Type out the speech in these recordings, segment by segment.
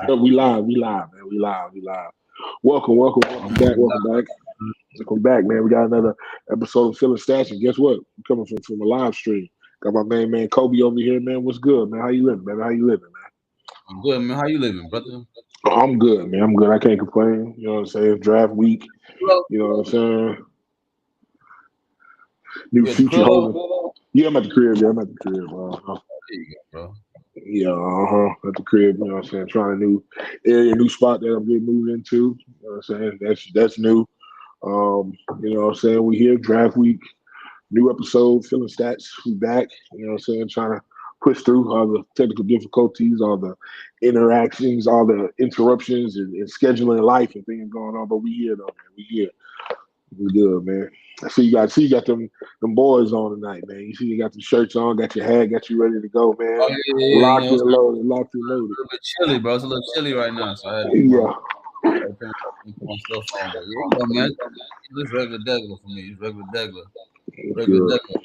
We live, man. We live. Welcome back, man. We got another episode of Feeling Stats, and guess what? We're coming from a live stream. Got my main man Kobe over here, man. What's good, man? How you living, man? How you living, man? I'm good, man. How you living, brother? I'm good, man. I'm good. I can't complain. You know what I'm saying? Draft week. Well, You know what I'm saying? New you at the future club? holding. Yeah, I'm at the crib. Yeah, I'm at the crib. There you go, bro. Yeah, at the crib. You know what I'm saying? Trying a new area, new spot that I'm getting moved into. You know what I'm saying? That's new. You know what I'm saying? We here, draft week, new episode, Feeling Stats, we back, you know what I'm saying? Trying to push through all the technical difficulties, all the interactions, all the interruptions and scheduling life and things going on. But we here though, man. We here. We good, man. I see you got them boys on tonight, man. You see you got the shirts on, got your hat, got you ready to go, Oh man. yeah. You Locked know, and it's loaded, locked and a loaded. little bit chilly, bro. It's a little chilly right now, so I had to Yeah. put my stuff on. But yeah, you know, man, it's regular degular for me. It's regular Good. degular.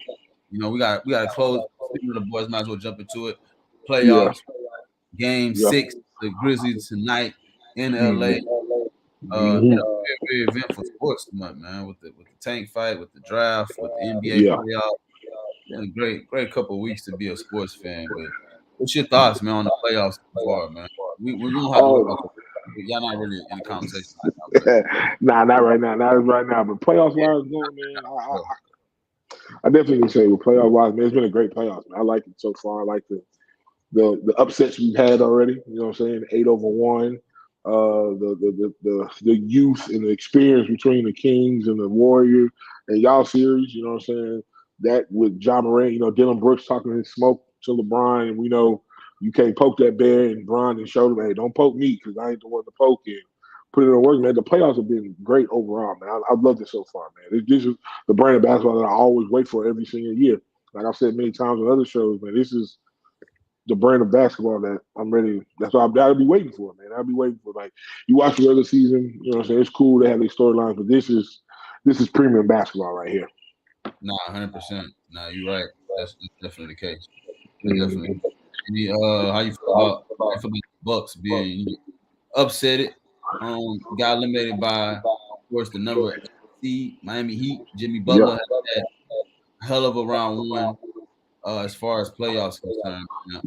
You know, we got to close. Speaking of the boys, might as well jump into it. Yeah. Playoffs, Game Yeah. 6, the Grizzlies tonight in LA. Mm-hmm. Been Mm-hmm. a very eventful sports month, man. With the tank fight, with the draft, with the NBA Yeah. playoffs. Been a great couple of weeks to be a sports fan. But what's your thoughts, man, on the playoffs so far, man? We don't have to worry about Oh, the y'all not really in the conversation right now, but nah, not right now. Not right now. But playoffs wise going, man, bro, I definitely can say with playoff wise, man, it's been a great playoffs, man. I like it so far. I like the upsets we've had already. You know what I'm saying? 8-1. The youth and the experience between the Kings and the Warriors and y'all series. You know what I'm saying? That with John Morant, you know, Dylan Brooks talking his smoke to LeBron, and we know you can't poke that bear, and Bron and showed him, hey, don't poke me because I ain't the one to poke him. Put it in work, man. The playoffs have been great overall, man. I've loved it so far, man. This is the brand of basketball that I always wait for every single year. Like I've said many times on other shows, man, this is the brand of basketball that I'm ready. That's what I'll be waiting for, man. I'll be waiting for. Like you watch the regular season, you know what I'm saying? It's cool to have these storylines, but this is premium basketball right here. nah, 100%. Nah, you're right. That's definitely the case. That's definitely. Mm-hmm. How you feel about the Bucks being upset it? Got eliminated by, of course, the number 8 seed Miami Heat. Jimmy Yeah. Butler had a hell of a round one as far as playoffs concerned. Yeah,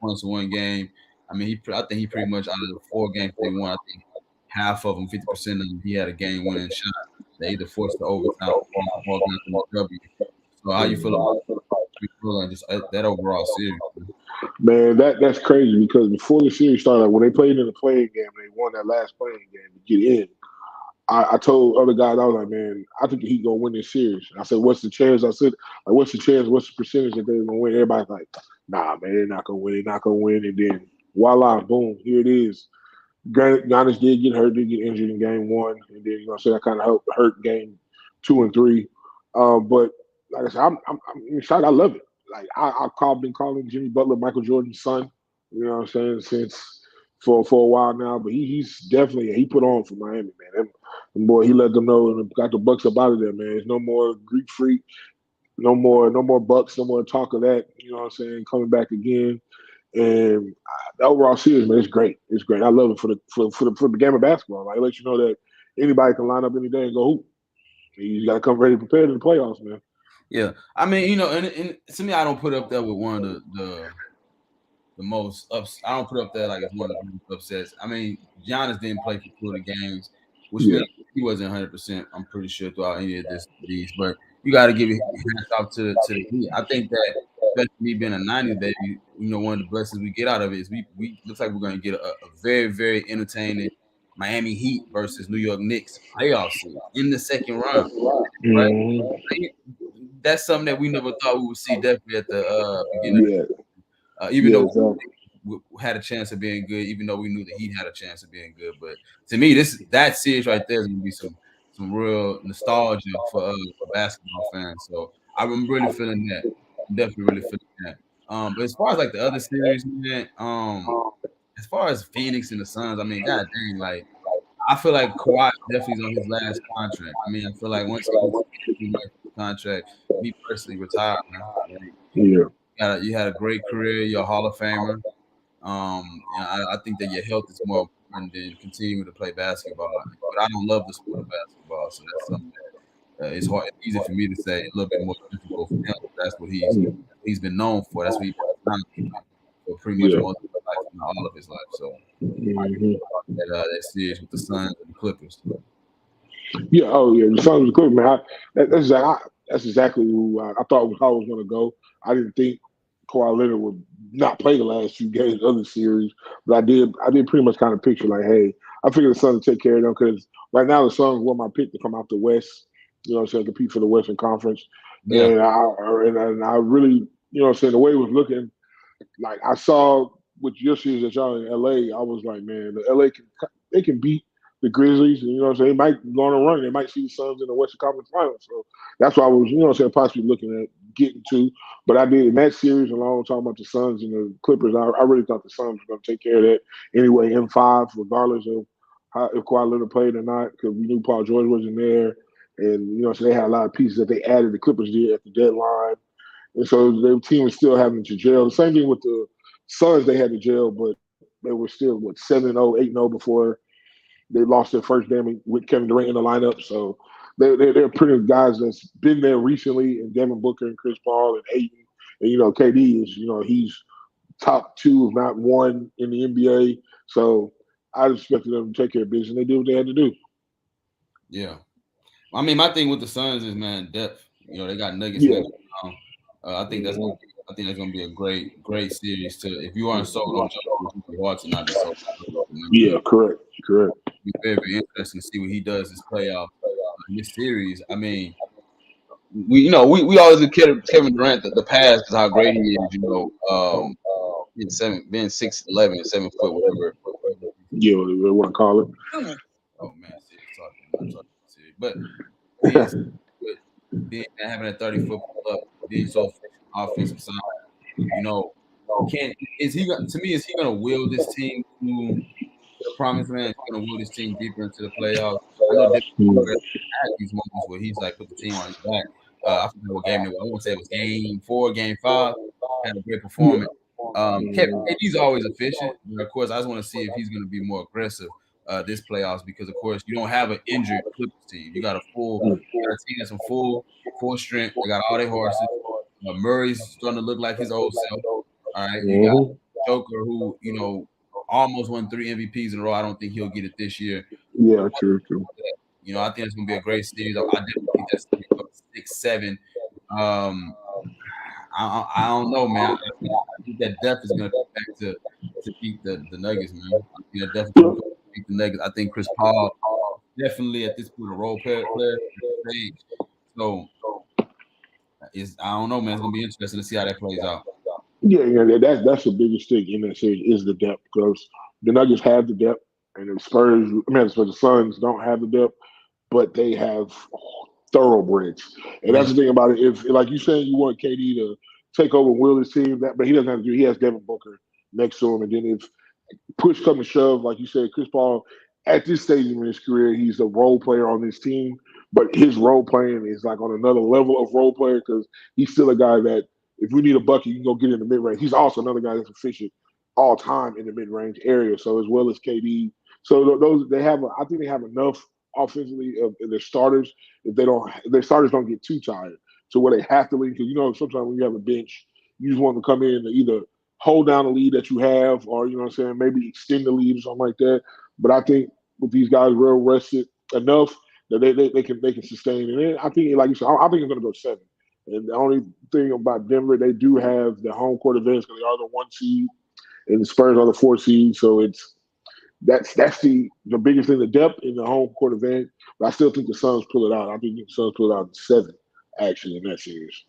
Points to one game. I mean, I think he pretty much out of the 4 games they won, I think half of them, 50% of them, he had a game winning shot. They either forced the overtime or got the W. So how you feel about Jimmy Butler and just that overall series? man, that's crazy because before the series started, like when they played in the playing game, they won that last playing game to get in. I told other guys, I was like, man, I think the Heat gonna win this series. I said, what's the chance? I said, like, what's the chance? What's the percentage that they're gonna win? Everybody's like, nah, man, they're not gonna win. They're not gonna win. And then voila, boom, here it is. Granted, Giannis did get hurt, did get injured in game one, and then you know, so that kind of hurt game two and three. But like I said, I'm excited. I love it. Like been calling Jimmy Butler Michael Jordan's son. You know what I'm saying since for a while now. But he's definitely he put on for Miami, man. And boy, he let them know and got the Bucks up out of there, man. There's no more Greek freak, no more Bucks, no more talk of that. You know what I'm saying? Coming back again. And the overall series, man, it's great. It's great. I love it for the game of basketball. Like, it lets you know that anybody can line up any day and go hoop. You got to come ready prepared to the playoffs, man. Yeah, I mean, and to me, I don't put up there with one of the most ups. I don't put up there like it's one of the most upsets. I mean, Giannis didn't play for 2 of the games, which Yeah. meant he wasn't 100%. I'm pretty sure throughout any of these, but you got to give it hands off to the Heat. I think that, especially me being a '90s baby, one of the blessings we get out of it is we looks like we're going to get a very entertaining Miami Heat versus New York Knicks playoff series in the second round, right? Mm-hmm. That's something that we never thought we would see definitely at the beginning. Yeah. Even Yeah. though Exactly. we had a chance of being good, even though we knew the Heat had a chance of being good. But to me, that series right there is going to be some real nostalgia for basketball fans. So I'm really feeling that. I'm definitely really feeling that. But as far as like the other series, man, as far as Phoenix and the Suns, I mean, god dang, like I feel like Kawhi definitely is on his last contract. I mean, I feel like once he gets his contract, me personally retire, man. Like, Yeah. you had a great career. You're a Hall of Famer. I think that your health is more important than continuing to play basketball. But I don't love the sport of basketball, so that's something that it's hard. It's easy for me to say, a little bit more difficult for him. That's what he's been known for. That's what he's been for pretty much Yeah. most of his life, if not all of his life. So Mm-hmm. that series with the Suns and the Clippers. Yeah. Oh, yeah. The Suns was good, man. That's exactly who I thought how I was going to go. I didn't think Kawhi Leonard would not play the last few games of the series, but I did. I did pretty much kind of picture like, hey, I figured the Suns would take care of them because right now the Suns were my pick to come out the West. You know, what I'm saying, compete for the Western Conference, Yeah, and I really, you know, what I'm saying, the way it was looking, like I saw with your series that y'all in LA, I was like, man, the LA can beat the Grizzlies, and you know what I'm saying, they might go on a run. They might see the Suns in the Western Conference Finals. So that's why I was, you know what I'm saying, possibly looking at getting to. But I did in that series, along talking about the Suns and the Clippers, I really thought the Suns were going to take care of that anyway in five, regardless of how if Kawhi Leonard played or not, because we knew Paul George wasn't there. And, you know, so they had a lot of pieces that they added, the Clippers did at the deadline. And so their team was still having to jail. The same thing with the Suns, they had to jail, but they were still, 7-0, 8-0 before they lost their first game with Kevin Durant in the lineup. So they're pretty guys that's been there recently, and Devin Booker and Chris Paul and Ayton. And, you know, KD is, you know, he's top two, if not one, in the NBA. So I expected them to take care of business, and they did what they had to do. yeah. I mean, my thing with the Suns is, man, depth. You know, they got Nuggets Yeah. next round. I think that's gonna be a great series. To if you aren't sold on Jokic, it's hard to not be sold on Yeah, correct. Correct. It'll be very interesting to see what he does this playoff in this series. I mean, we always give Kevin Durant the pass because how great he is. You know, being 6'11", 7 foot, whatever. Yeah, what they want to call it. Oh man, serious talking. I'm not talking serious, but having a 30-foot pull up, being so efficient offensive side, you know, is he gonna will this team to the promised land? Is he gonna will this team deeper into the playoffs? I know Devin Booker had these moments where he's like put the team on his back. I forget what game it was. I won't say it was game 4, game 5. Had a great performance. KD's always efficient, but of course, I just want to see if he's going to be more aggressive this playoffs because, of course, you don't have an injured Clippers team. You got a team that's in full strength. They got all their horses. Murray's starting to look like his old self. All right, you got Joker, who almost won 3 MVPs in a row. I don't think he'll get it this year. Yeah, true. You know, I think it's going to be a great series. I definitely think that's 6-7. I don't know, man. I think that depth is going to come back to beat the Nuggets, man. I think that definitely going to beat the Nuggets. I think Chris Paul definitely at this point a role player stage. So I don't know, man. It's going to be interesting to see how that plays out. Yeah, that's the biggest thing in that series is the depth because the Nuggets have the depth, and the Suns don't have the depth, but they have thoroughbreds. And that's the thing about it. If, like you saying, you want KD to take over and will his team, but he doesn't have to do. He has Devin Booker next to him, and then if push come to shove, like you said, Chris Paul at this stage in his career, he's a role player on this team, but his role playing is like on another level of role player because he's still a guy that if we need a bucket, you can go get in the mid range. He's also another guy that's efficient all time in the mid range area. So as well as KD, so those I think they have enough offensively in their starters. If their starters don't get too tired to where they have to lead because sometimes when you have a bench, you just want them to come in to either hold down the lead that you have, or you know what I'm saying, maybe extend the lead or something like that. But I think with these guys real rested enough that they can sustain. And then I think, like you said, I think it's going to go 7. And the only thing about Denver, they do have the home court advantage because they are the 1 seed, and the Spurs are the 4 seed. So that's the biggest thing, the depth in the home court advantage. But I still think the Suns pull it out. I think the Suns pull it out in 7, actually, in that series.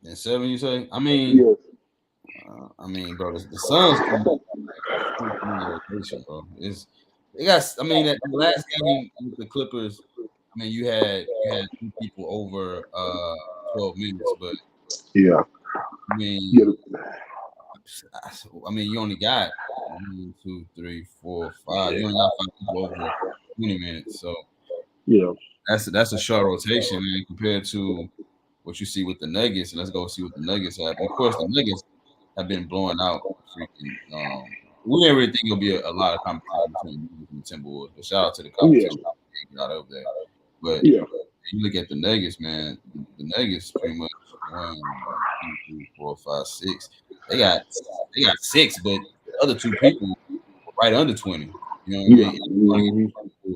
In 7, you say? I mean, bro, the Suns, bro. They got. I mean, that last game with the Clippers. I mean, you had 2 people over 12 minutes, but yeah. I mean, you only got 1, 2, 3, 4, 5. You only got 5 people over 20 minutes, so yeah, that's a short rotation, man, compared to what you see with the Nuggets. And let's go see what the Nuggets have. And of course, the Nuggets have been blowing out freaking. We didn't really think it'll be a lot of competition between the Timberwolves, but shout out to the Yeah, competition got up there. But yeah. you look at the Nuggets, man. The Nuggets pretty much 1, 2, 3, 4, 5, 6. They got 6, but the other 2 people were right under 20. You know what I Yeah. mean?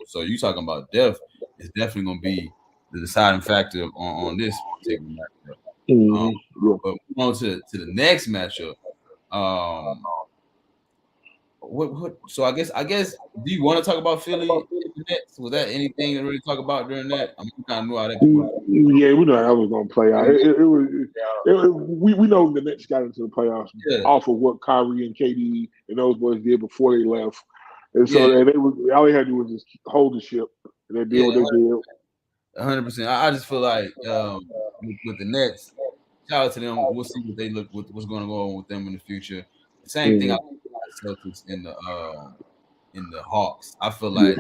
So you talking about depth is definitely going to be the deciding factor on this particular matchup. Yeah. But moving on to the next matchup. What? So I guess. Do you want to talk about Philly Nets? Was that anything to really talk about during that? I mean, you kind of knew how that would. Yeah, we know how it was going to play out. We know the Nets got into the playoffs off of what Kyrie and KD and those boys did before they left, and so all they had to do was just hold the ship, and they did what they did. 100%. I just feel like with the Nets, shout out to them. We'll see what they look what's going to go on with them in the future. The same thing I think about the Celtics in the Hawks. I feel like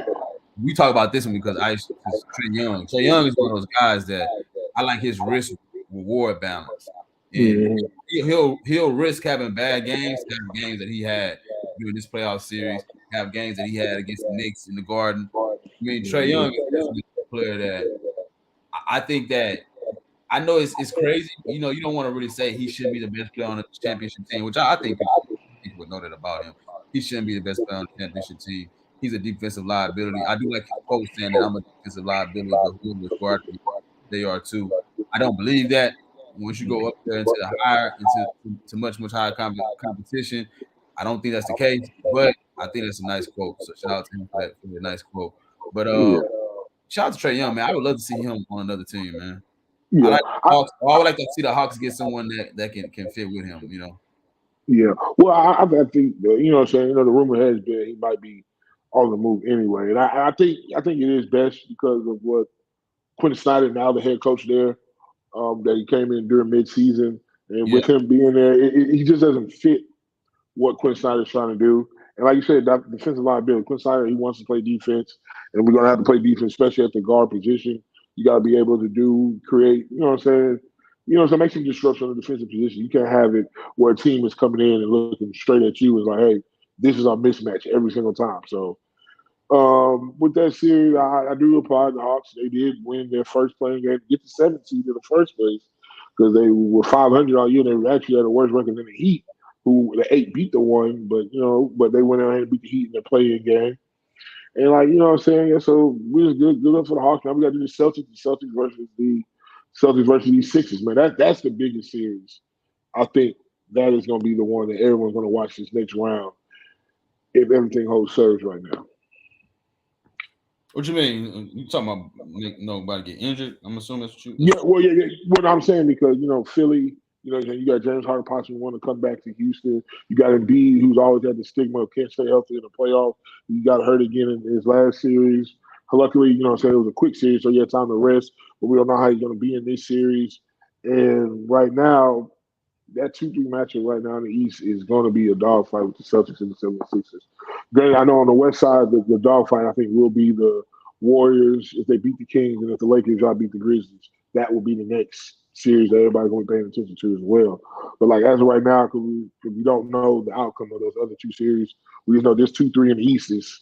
we talk about this one because Trae Young. Trae Young is one of those guys that I like his risk reward balance, and he'll risk having bad games, have games that he had during this playoff series, have games that he had against the Knicks in the Garden. I mean, Trae Young is definitely a player that I think that I know it's crazy. You know, you don't want to really say he should be the best player on the championship team, which I think people would know that about him. He shouldn't be the best player on the championship team. He's a defensive liability. I do like his quote saying that I'm a defensive liability, but who was guard they are too. I don't believe that. Once you go up there into the into much higher competition, I don't think that's the case. But I think that's a nice quote. So shout out to him for the nice quote. But shout out to Trae Young, man. I would love to see him on another team, man. Yeah. I like the Hawks. I would like to see the Hawks get someone that can fit with him, you know. Yeah. Well, I think you know what I'm saying. You know, the rumor has been he might be on the move anyway, and I think it is best because of what Quinn Snyder, now the head coach there, that he came in during midseason, and with him being there, he just doesn't fit what Quinn Snyder's trying to do. And like you said, that defensive liability. Quinn Snyder, he wants to play defense, and we're going to have to play defense, especially at the guard position. You got to be able to create, you know what I'm saying? You know, so make some disruption on the defensive position. You can't have it where a team is coming in and looking straight at you and like, hey, this is our mismatch every single time. So with that series, I do applaud the Hawks. They did win their first playing game to get the 7th seed in the first place because they were 500 all year. They actually had a worse record than the Heat, who the 8 beat the 1, but they went out and beat the Heat in their playing game. And like, you know what I'm saying? Yeah, so we was good luck for the Hawks. Now we got to do the Celtics versus these Sixers, man. That's the biggest series. I think that is going to be the one that everyone's going to watch this next round if everything holds serves right now. What you mean? You talking about nobody get injured? I'm assuming that's what you. Yeah, well, yeah. What I'm saying because Philly, you got James Harden possibly want to come back to Houston. You got Embiid, who's always had the stigma of can't stay healthy in the playoff. He got hurt again in his last series. Luckily, it was a quick series, so he had time to rest. But we don't know how he's going to be in this series. And right now, that 2-3 matchup right now in the East is going to be a dogfight with the Celtics and the 76ers. Granted, I know on the West side, the dogfight I think will be the Warriors if they beat the Kings, and if the Lakers beat the Grizzlies. That will be the next series that everybody's going to be paying attention to as well. But like as of right now, because we don't know the outcome of those other 2 series, we just know this 2-3 in the East is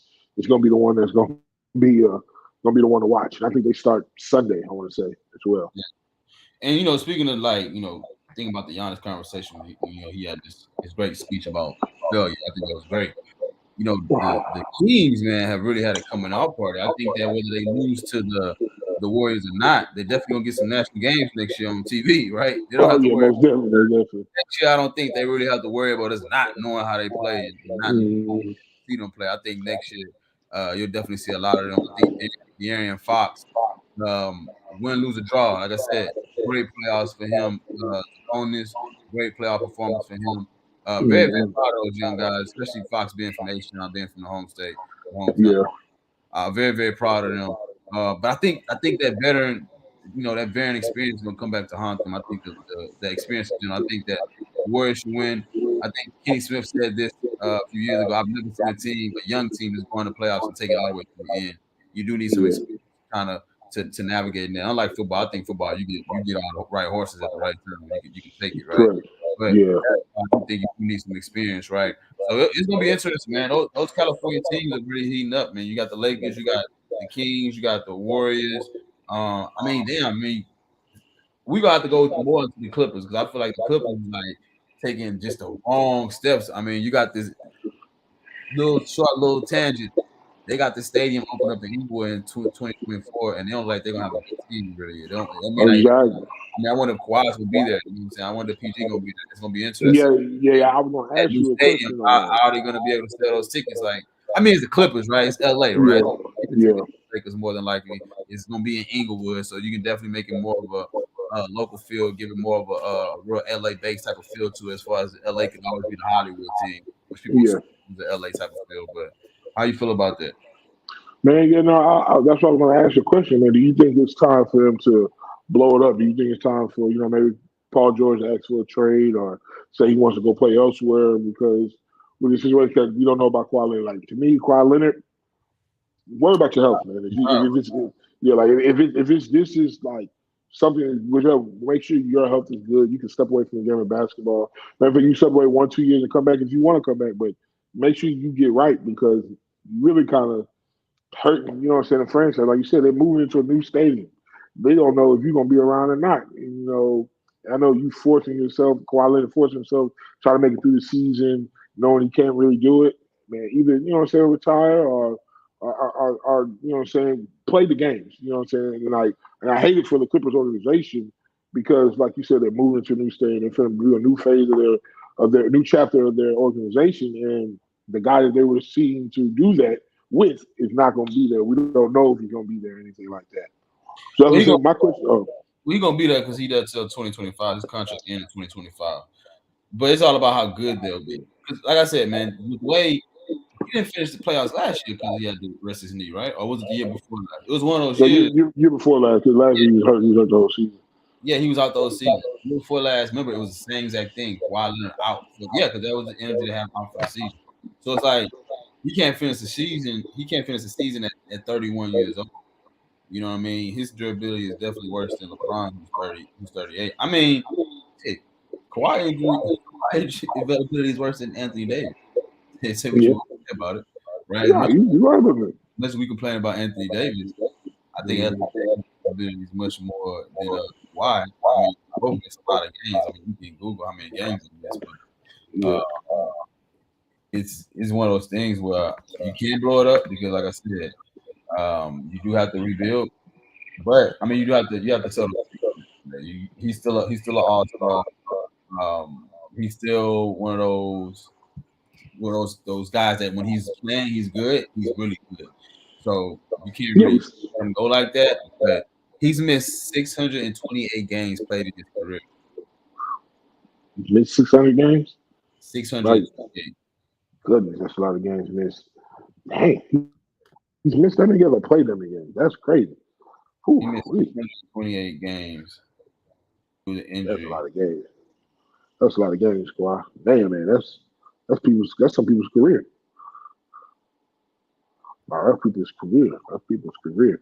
going to be the one that's going to be the one to watch. And I think they start Sunday. I want to say as well. Yeah. And speaking of thinking about the Giannis conversation, he had his great speech about failure. I think that was great. The Kings, man, have really had a coming out party. I think that whether they lose to the Warriors or not, they're definitely gonna get some national games next year on TV, right? They don't have to worry. Definitely. Next year, I don't think they really have to worry about us not knowing how they play and not see them play. I think next year, you'll definitely see a lot of them. I think De'Aaron Fox, win, lose, or draw. Like I said, great playoffs for him. On this great playoff performance for him. Very, very proud of those young guys, especially Fox being from H-Town, being from the home state, hometown. Very, very proud of them. But I think that veteran, that veteran experience is gonna come back to haunt them. I think the experience, I think that the Warriors should win. I think Kenny Smith said this a few years ago. I've never seen a young team that's going to playoffs and take it all the way to the end. You do need some experience kind of to navigate that. Unlike football, I think football you get on the right horses at the right time. You can take it, right? but Yeah. I do think you need some experience, right? So it's gonna be interesting, man. Those California teams are really heating up, man. You got the Lakers, you got the Kings, you got the Warriors. I mean, damn, I mean, we gonna have to go more into the Clippers because I feel like the Clippers is like taking just the wrong steps. I mean, you got this little tangent. They got the stadium open up in Inglewood in 2024, and they don't like they're gonna have a good team really. They don't. I mean, like, Exactly. I mean, I wonder if Kawhi's gonna be there. You know what I'm saying? I wonder if PG gonna be there. It's gonna be Yeah, interesting. yeah. I was gonna That ask new you a stadium, question on that. how are they gonna be able to sell those tickets? Like, I mean, it's the Clippers, right? It's LA, right? Yeah, The yeah, tickets Lakers more than likely. It's gonna be in Inglewood, so you can definitely make it more of a local feel, give it more of a real LA based type of feel to it, as far as LA can always be the Hollywood team, which people yeah. the LA type of feel. But how you feel about that? Man, you know, that's what I was going to ask you a question, man. Do you think it's time for them to blow it up? Do you think it's time for, maybe Paul George to ask for a trade or say he wants to go play elsewhere? Because with the situation, because you don't know about Kawhi Leonard. Like, to me, Kawhi Leonard, worry about your health, man. If it's, yeah, like, if it's, this is like something, whichever, make sure your health is good. You can step away from the game of basketball. Maybe you step away 1-2 years and come back if you want to come back, but make sure you get right because you really kind of hurting, you know what I'm saying, the franchise. Like you said, they're moving into a new stadium. They don't know if you're gonna be around or not. I know you forcing yourself, Kawhi Leonard forcing himself, trying to make it through the season, knowing he can't really do it. Man, either, you know what I'm saying, retire or you know what I'm saying, play the games. You know what I'm saying? And I hate it for the Clippers organization because, like you said, they're moving to a new stadium. They're trying to do a new phase of their new chapter of their organization. And the guy that they were seeking to do that with is not going to be there. We don't know if he's going to be there or anything like that. So Well, that's what I'm saying. My question. Oh, he gonna be there because he there till 2025. His contract ends in 2025. But it's all about how good they'll be. 'Cause like I said, man, with Wade, he didn't finish the playoffs last year because he had to rest his knee, right? Or was it the year before that? It was one of those so years. year before last, because last year he was hurt the whole season. Yeah, he was out the whole season. The year before last, remember, it was the same exact thing. Kawhi Leonard out. So, yeah, because that was the energy to have out for the season. So it's like he can't finish the season. He can't finish the season at 31 years old. You know what I mean? His durability is definitely worse than LeBron, who's 38. I mean, shit, Kawhi availability is worse than Anthony Davis. Say what you Yeah, want to say about it, right? yeah, you right about that. Much as we complain about Anthony Davis, I think Anthony Davis' ability is much more than Kawhi. I mean, both missed a lot of games. I mean, you can Google how many games he missed, but Yeah, it's one of those things where you can't blow it up because, like I said, you do have to rebuild. But I mean, you have to settle. He's still an all star. He's still one of those guys that when he's playing, he's good. He's really good. So you can't yeah. really let him go like that. But he's missed 628 games played in his career. He missed 600 games. Like, 628. goodness, that's a lot of games missed. Dang, he's missed that many ever played them again. That's crazy. He missed Whew, 628 games due to that's a injury. lot of games. That's a lot of games, squad. Damn, man, that's some people's career. Wow, that's people's career. That's people's career.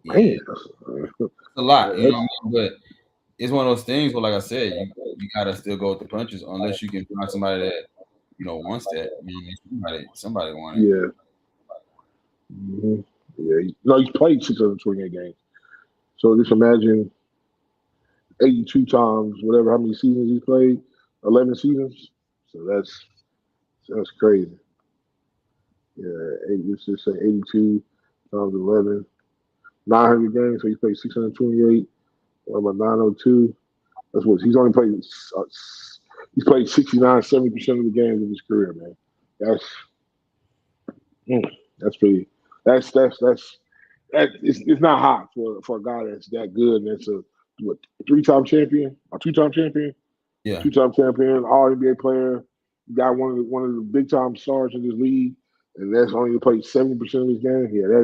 Yeah, Man, it's a lot. You know that's what I mean? But it's one of those things where, like I said, you gotta still go with the punches unless you can find somebody that wants that. You know what I mean? Somebody want it. yeah. hmm Yeah, no, he's played 628 games. So just imagine 82 times, whatever, how many seasons he played, 11 seasons. So that's crazy. Yeah, let's just say 82 times 11, 900 games. So he played 628. What about 902? That's what he's only played. He's played 69, 70% of the games of his career, man. That's that's pretty. It's not hot for a guy that's that good and that's a what 3-time champion, a 2-time champion, Yeah. 2-time champion, All NBA player, got one of the big time stars in this league, and that's only played 70% of his game. Yeah,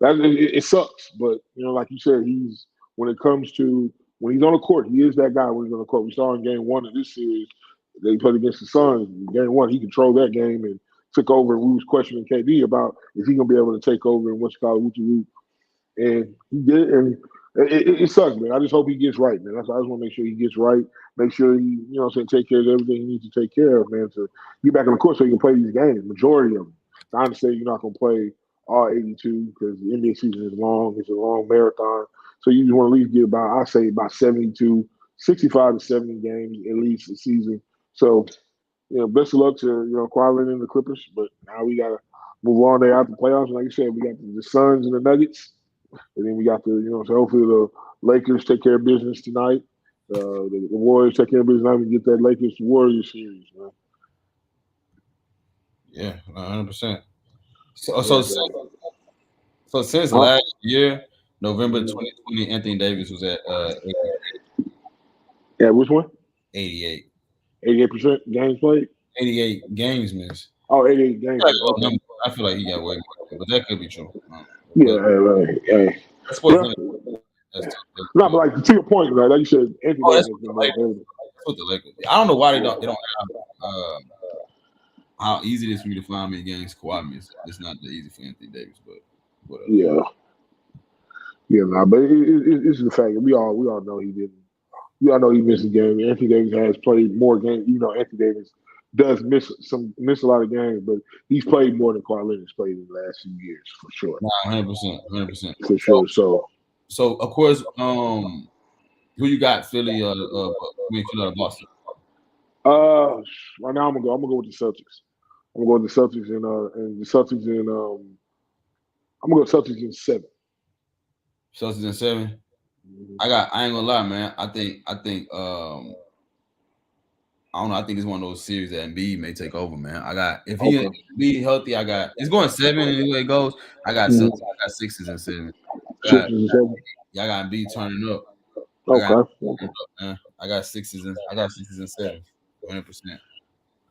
it sucks, but like you said, he's when it comes to when he's on the court, he is that guy when he's on the court. We saw in game one of this series, they played against the Suns. In game one, he controlled that game and took over. And we was questioning KD about is he gonna be able to take over and what's called Wooty Root, and he did. And It sucks, man. I just hope he gets right, man. I just want to make sure he gets right. Make sure he, take care of everything he needs to take care of, man, to get back on the court so he can play these games, majority of them. I understand you're not going to play all 82 because the NBA season is long. It's a long marathon. So you just want to at least get I say about 72, 65 to 70 games at least a season. So, best of luck to, Kawhi Leonard and the Clippers. But now we got to move on there out the playoffs. And like you said, we got the Suns and the Nuggets. And then we got so hopefully the Lakers take care of business tonight. The Warriors take care of business tonight and get that Lakers Warriors series, man. Yeah, 100%. So since last year, November 2020, Anthony Davis was at 88. Yeah, which one? 88. 88% games played? 88 games missed. Oh, 88 games. I feel like he got way more, but that could be true. Hey. That's what no, but like to your point, right? Like you said, Anthony Davis has been that's what the Lakers. I don't know why they don't have how easy it is for me to find many games Kawhi missed. It's not that easy for Anthony Davis, but whatever. But it's the fact that we all know he didn't. We all know he missed a game. Anthony Davis has played more games. Anthony Davis does miss a lot of games, but he's played more than Kawhi Leonard's played in the last few years for sure. 100%. For sure. So of course, who you got? Philly or Boston? Right now I'm gonna go with the Celtics. I'm gonna go with the Celtics and the Celtics in I'm gonna go Celtics in 7. Celtics in 7. I ain't gonna lie, man. I think I don't know. I think it's one of those series that Embiid may take over, man. If he be healthy, it's going 7 anyway it goes. I got 6s and 7. I got Embiid turning up. I got 6s and 7s, 100%.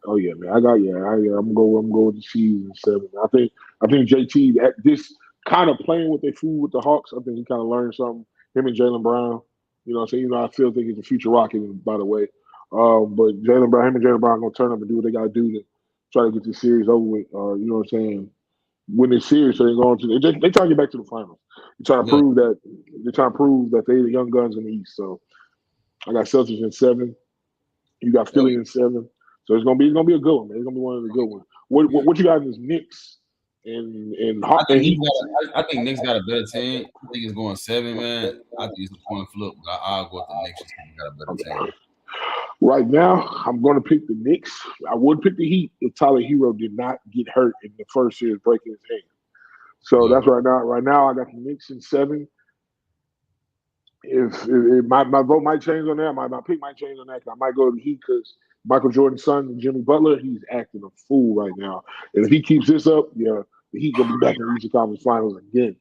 Oh yeah, man. I'm gonna go with the Chiefs in 7. I think JT at this kind of playing with their food with the Hawks. I think he kind of learned something. Him and Jaylen Brown. I still think he's a future Rocket, by the way. But him and Jaylen Brown are gonna turn up and do what they gotta do to try to get this series over with. Win this series, so they're going to they try to get back to the finals. They're trying to prove that they're the young guns in the East. So I got Celtics in 7. You got Philly in 7. So it's gonna be a good one, man. It's gonna be one of the good ones. What you got in this Knicks and I think Knicks got a better team. I think it's going 7, man. I think it's a coin flip, but I'll go with the Knicks. Got a better team. Right now, I'm going to pick the Knicks. I would pick the Heat if Tyler Hero did not get hurt in the first series, breaking his hand. So that's right now. Right now, I got the Knicks in 7. If my vote might change on that, my pick might change on that. I might go to the Heat because Michael Jordan's son, Jimmy Butler, he's acting a fool right now. And if he keeps this up, the Heat gonna be back in the Eastern Conference Finals again.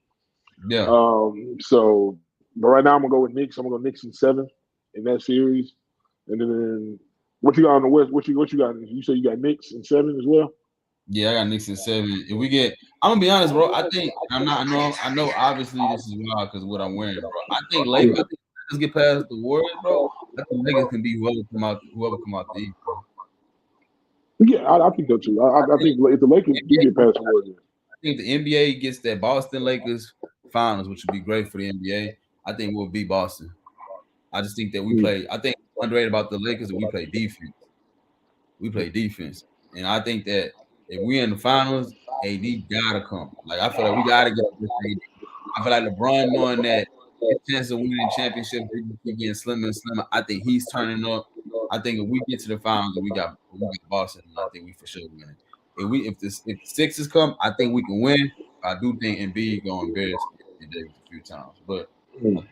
Yeah. But right now I'm gonna go with Knicks. I'm gonna go Knicks in 7 in that series. And then what you got on the West? What you got? You say you got Knicks in 7 as well? Yeah, I got Knicks in 7. If we get, I'm gonna be honest, bro. I think I know. Obviously, this is wild because what I'm wearing, bro. I think Lakers get past the Warriors, bro. I think Lakers can be whoever come out the East, bro. Yeah, I think so too. I think if the Lakers do get past the Warriors, I think the NBA gets that Boston Lakers finals, which would be great for the NBA. I think we'll beat Boston. I just think that we play. I think underrated about the Lakers that we play defense. We play defense, and I think that if we in the finals, AD gotta come. Like I feel like we gotta get this AD. I feel like LeBron knowing that his chance of winning championships keep getting slimmer and slimmer. I think he's turning up. I think if we get to the finals and we got Boston, I think we for sure winning. If the Sixers come, I think we can win. I do think Embiid gonna embarrass Davis a few times, but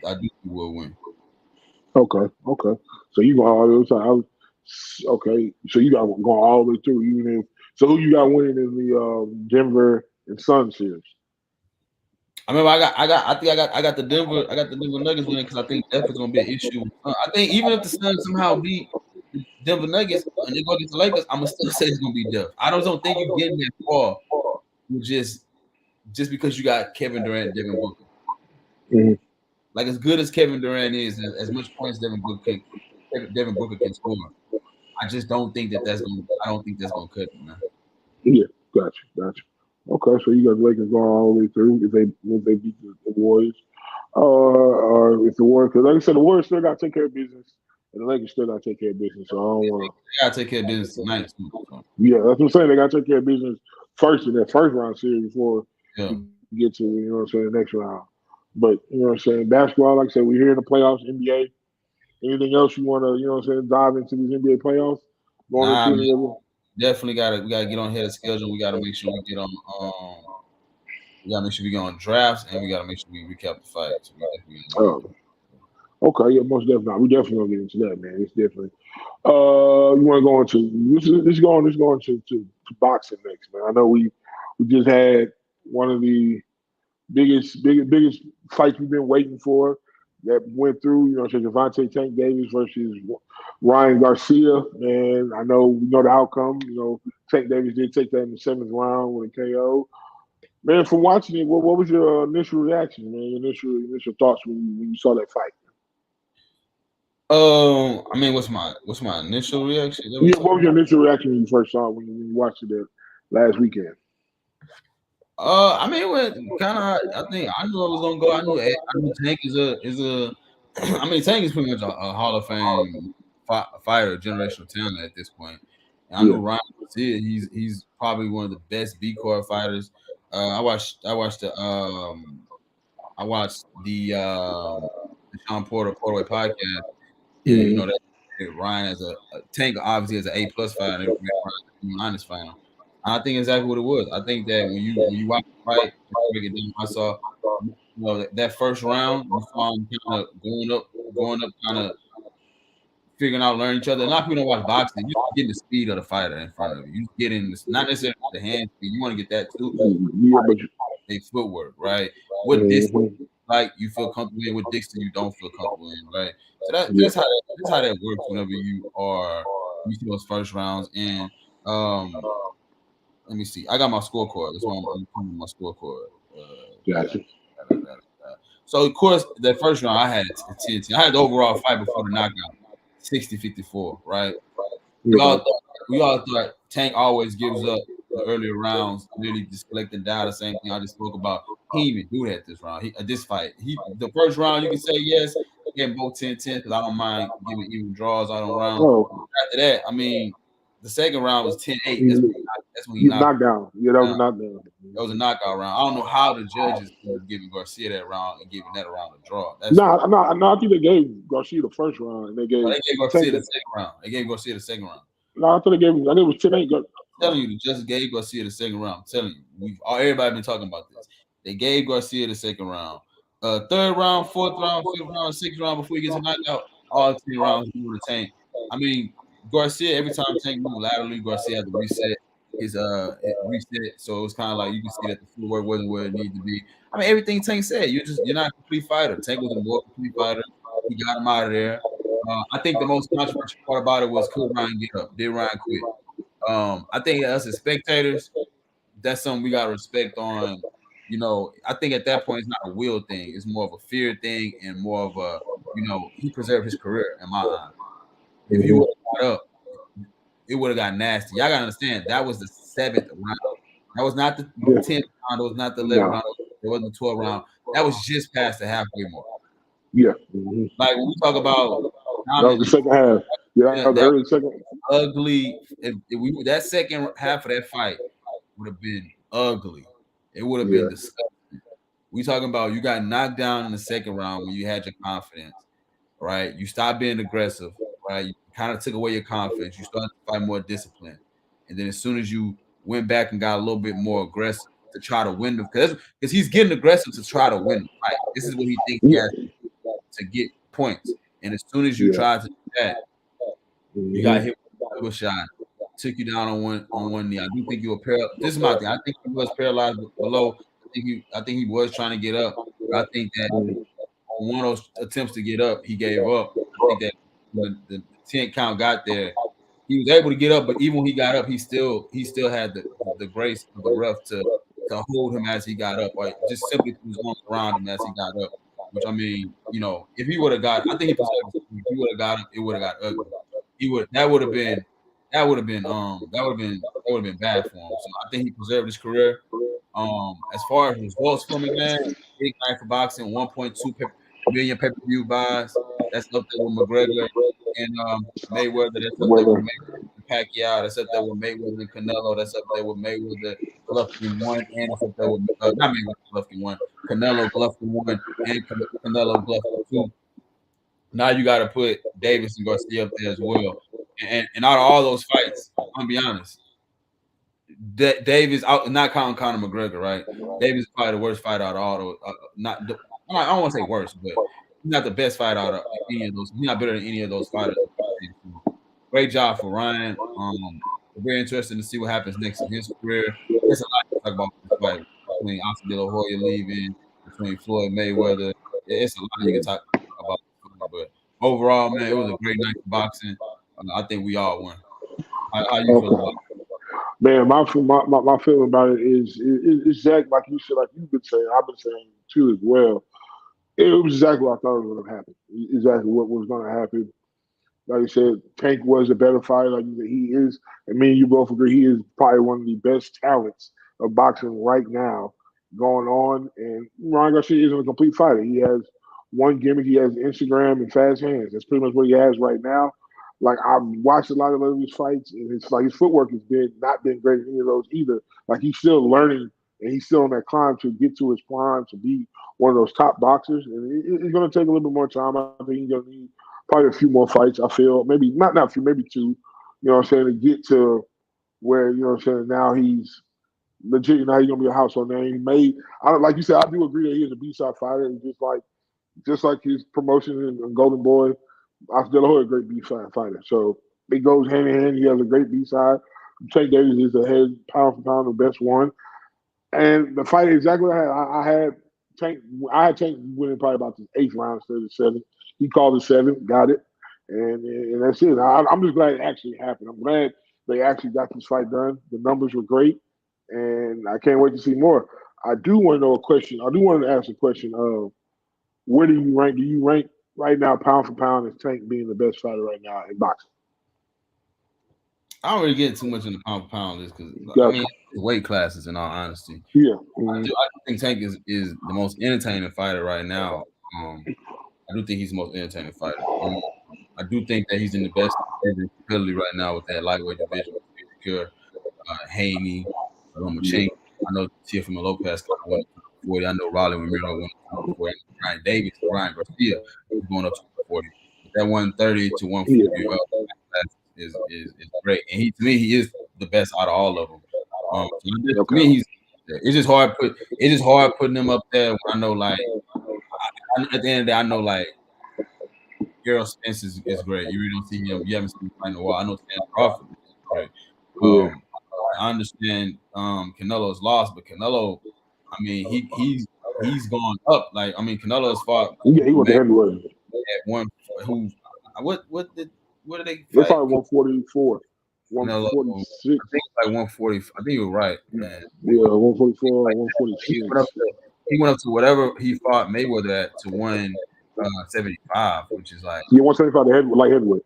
I do think we'll win. Okay. So you go all the way. Okay. So you got going all the way through. Even if who you got winning in the Denver and Suns series? I remember I got the Denver Nuggets winning because I think that's gonna be an issue. I think even if the Suns somehow beat the Denver Nuggets and they go against the Lakers, I'm gonna still say it's gonna be Denver. I don't think you're getting that far just because you got Kevin Durant, Devin Booker. Mm-hmm. Like as good as Kevin Durant is, as much points Devin Booker can score, I just don't think that's gonna. I don't think that's gonna cut it, man. Yeah, gotcha. Okay, so you got the Lakers going all the way through if they beat the Warriors. Or if the Warriors, because like I said, the Warriors still got to take care of business, and the Lakers still got to take care of business. So I don't want to. They gotta take care of business tonight too. So, Yeah, that's what I'm saying. They got to take care of business first in that first round series before yeah. we get to what I'm saying the next round. But what I'm saying, basketball, like I said, we're here in the playoffs, NBA. Anything else you want to what I'm saying, dive into these NBA playoffs? Going Nah, into man, any of them? definitely we gotta get on ahead of schedule. We gotta make sure we get on we gotta make sure we get on drafts and we gotta make sure we recap the fight. So we definitely gotta get Oh, okay, yeah, most definitely. We definitely gonna get into that, man. It's definitely. You want to go into this going to boxing next, man. I know we just had one of the biggest fights we've been waiting for that went through. So Javante Tank Davis versus Ryan Garcia, and I know we know the outcome. Tank Davis did take that in the seventh round with a KO. Man, from watching it, what was your initial reaction, man? Your initial thoughts when you saw that fight? I mean, what's my initial reaction? Is that what you're Yeah, what talking was your about? initial reaction when you first saw it when you watched it last weekend? I mean, it went kind of. I think I knew I was gonna go. I knew Tank is a. I mean, Tank is pretty much a Hall of Fame fighter, generational talent at this point. And I knew Yeah. Ryan Garcia. He's probably one of the best B core fighters. I watched the Sean Porterway podcast. Yeah, Hmm. that Ryan as a Tank obviously as an A+ fighter, and everybody Ryan minus fighter. I think exactly what it was. I think that when you watch the fight, break it down, I saw that first round, you saw him kind of going up, kind of figuring out, learning each other. A lot of people don't watch boxing. You just getting the speed of the fighter in front of you. You getting this, not necessarily the hand speed. You want to get that too. Yeah, but They footwork, right? What distance mhm. like you feel comfortable in, what distance you don't feel comfortable in, right? So Yeah. that's how that works whenever you see those first rounds. And um, let me see. I got my scorecard. That's why I'm pulling my scorecard. Gotcha. So of course, that first round I had a 10-10. I had the overall fight before the knockout, 60-54, right? We all Okay. thought we all thought Tank always gives up the earlier rounds, really just collecting data. The same thing I just spoke about. He didn't even do that this round. This fight. The first round you can say yes, getting both 10-10 because I don't mind giving even draws out on rounds. Oh, After that, I mean, the second round was 10-8. you, That's when he you knocked knocked down. Yeah, that was down. a knockdown. That was a knockout round. I don't know how the judges were giving Garcia that round and giving that round a draw. That's No, no, no. I think they gave Garcia the first round, and they no, gave they gave Garcia Tank. the second round. They gave Garcia the second round. No, I thought they gave. I think it was 10-8. Telling you, the judges gave Garcia the second round. I'm telling you, everybody been talking about this. They gave Garcia the second round. Third round, fourth round, fifth round, sixth round before he gets a knockout. All 10 rounds he would Tank. I mean, Garcia, every time Tank moved laterally, Garcia had to reset reset. So it was kind of like you can see that the footwork wasn't where it needed to be. I mean, everything Tank said, you're not a complete fighter. Tank was a more complete fighter. He got him out of there. I think the most controversial part about it was could Ryan get up? Did Ryan quit? I think us as spectators, that's something we gotta respect on. I think at that point it's not a will thing, it's more of a fear thing and more of a, he preserved his career in my eyes. If he Mm-hmm. would have got up, it would have got nasty. Y'all gotta understand that was the seventh round. That was not the Yeah. 10th round, it was not the 11th No. round, it wasn't the 12th round. That was just past the halfway mark. Yeah. Mm-hmm. Like when we talk about That was the dominant, second half. Yeah, that was the that early second. ugly. If we that second half of that fight would have been ugly. It would have been Yeah. disgusting. We talking about you got knocked down in the second round when you had your confidence, right? You stopped being aggressive, right? You kind of took away your confidence. You started to fight more discipline, and then as soon as you went back and got a little bit more aggressive to try to win the because he's getting aggressive to try to win the fight. This is what he thinks he Yeah. has to get points, and as soon as you Yeah. try to do that, you got Mm-hmm. hit with a shot, took you down on one knee. I do think you were paralyzed. This is my thing. I think he was paralyzed below. I think he was trying to get up. But I think that on one of those attempts to get up, he gave up. I think that when the 10 count got there, he was able to get up, but even when he got up, he still had the grace of the ref to hold him as he got up, or just simply put his arms around him as he got up. Which I mean, if he would have got, I think he preserved. If he would have got him, it would have got ugly. He would that would have been bad for him. So I think he preserved his career. As far as results from it, man, big night for boxing. 1.2 million pay-per-view buys. That's up there with McGregor and Mayweather. That's up there with Mayweather and Pacquiao. That's up there with Mayweather and Canelo. That's up there with Mayweather Golovkin 1, and that's up there with not Mayweather Golovkin 1, Canelo Golovkin 1, and Canelo Golovkin 2. Now you got to put Davis and Garcia up there as well. And out of all those fights, I'm gonna be honest, Davis, not counting Conor McGregor, right? Davis is probably the worst fighter out of all those. I don't want to say worst, but he's not the best fighter out of any of those. He's not better than any of those fighters. Great job for Ryan. Very interesting to see what happens next in his career. There's a lot to talk about this fight between Oscar De La Hoya leaving, between Floyd Mayweather. It's a lot you can talk about. But overall, man, it was a great night for boxing. I think we all won. How you feel about it? Man, my feeling about it is exactly like you said, like you've been saying, I've been saying too as well. It was exactly what I thought was going to happen. Exactly what was going to happen. Like you said, Tank was a better fighter. Like you said, he is, and me and you both agree, he is probably one of the best talents of boxing right now going on. And Ryan Garcia isn't a complete fighter. He has one gimmick. He has Instagram and fast hands. That's pretty much what he has right now. Like I've watched a lot of his fights, and it's like his footwork has not been great in any of those either. Like he's still learning, and he's still on that climb to get to his prime to be one of those top boxers. And it's going to take a little bit more time. I think he's going to need probably a few more fights. I feel maybe not a few, maybe 2. You know what I'm saying, to get to where, you know what I'm saying, now he's legit. Now he's going to be a household name. Like you said, I do agree that he is a B-side fighter. And just like his promotion in Golden Boy. Oscar De La Hoya, a great B-side fighter. So it goes hand in hand. He has a great B-side. Tank Davis is the head pound for pound, the best one. And the fight exactly what I had. I had Tank winning probably about the 8th round instead of 7th. He called it 7, got it, and that's it. I'm just glad it actually happened. I'm glad they actually got this fight done. The numbers were great, and I can't wait to see more. I do want to know a question. I do want to ask a question of where do you rank? Do you rank right now, pound for pound, as Tank being the best fighter right now in boxing? I don't really get too much in the pound for pound list because I mean weight classes. In all honesty, yeah, I think Tank is the most entertaining fighter right now. I do think he's the most entertaining fighter. I do think that he's in the best ability right now with that lightweight division. Haney, Lomachenko. I know Teofimo Lopez went up to 40. I know Raleigh Romero went up to 40. Brian Davis, Ryan Garcia is going up to 40. That 130 to 140 is great. And he is the best out of all of them. To me, it's just hard putting him up there. I know, like at the end of the day, I know like Errol Spence is great. You really don't see him. You haven't seen him fight in a while. I know Stan Crawford is great. I understand Canelo's lost, but Canelo, I mean, he's gone up. Like, I mean, Canelo's fought. Yeah, he went to heavyweight. At one who what did they fight? They fought 144. 146. I think like 140. I think you were right. Man. Yeah, 144, 146. He went up to whatever he fought Mayweather at to 175, which is like 175 light heavyweight.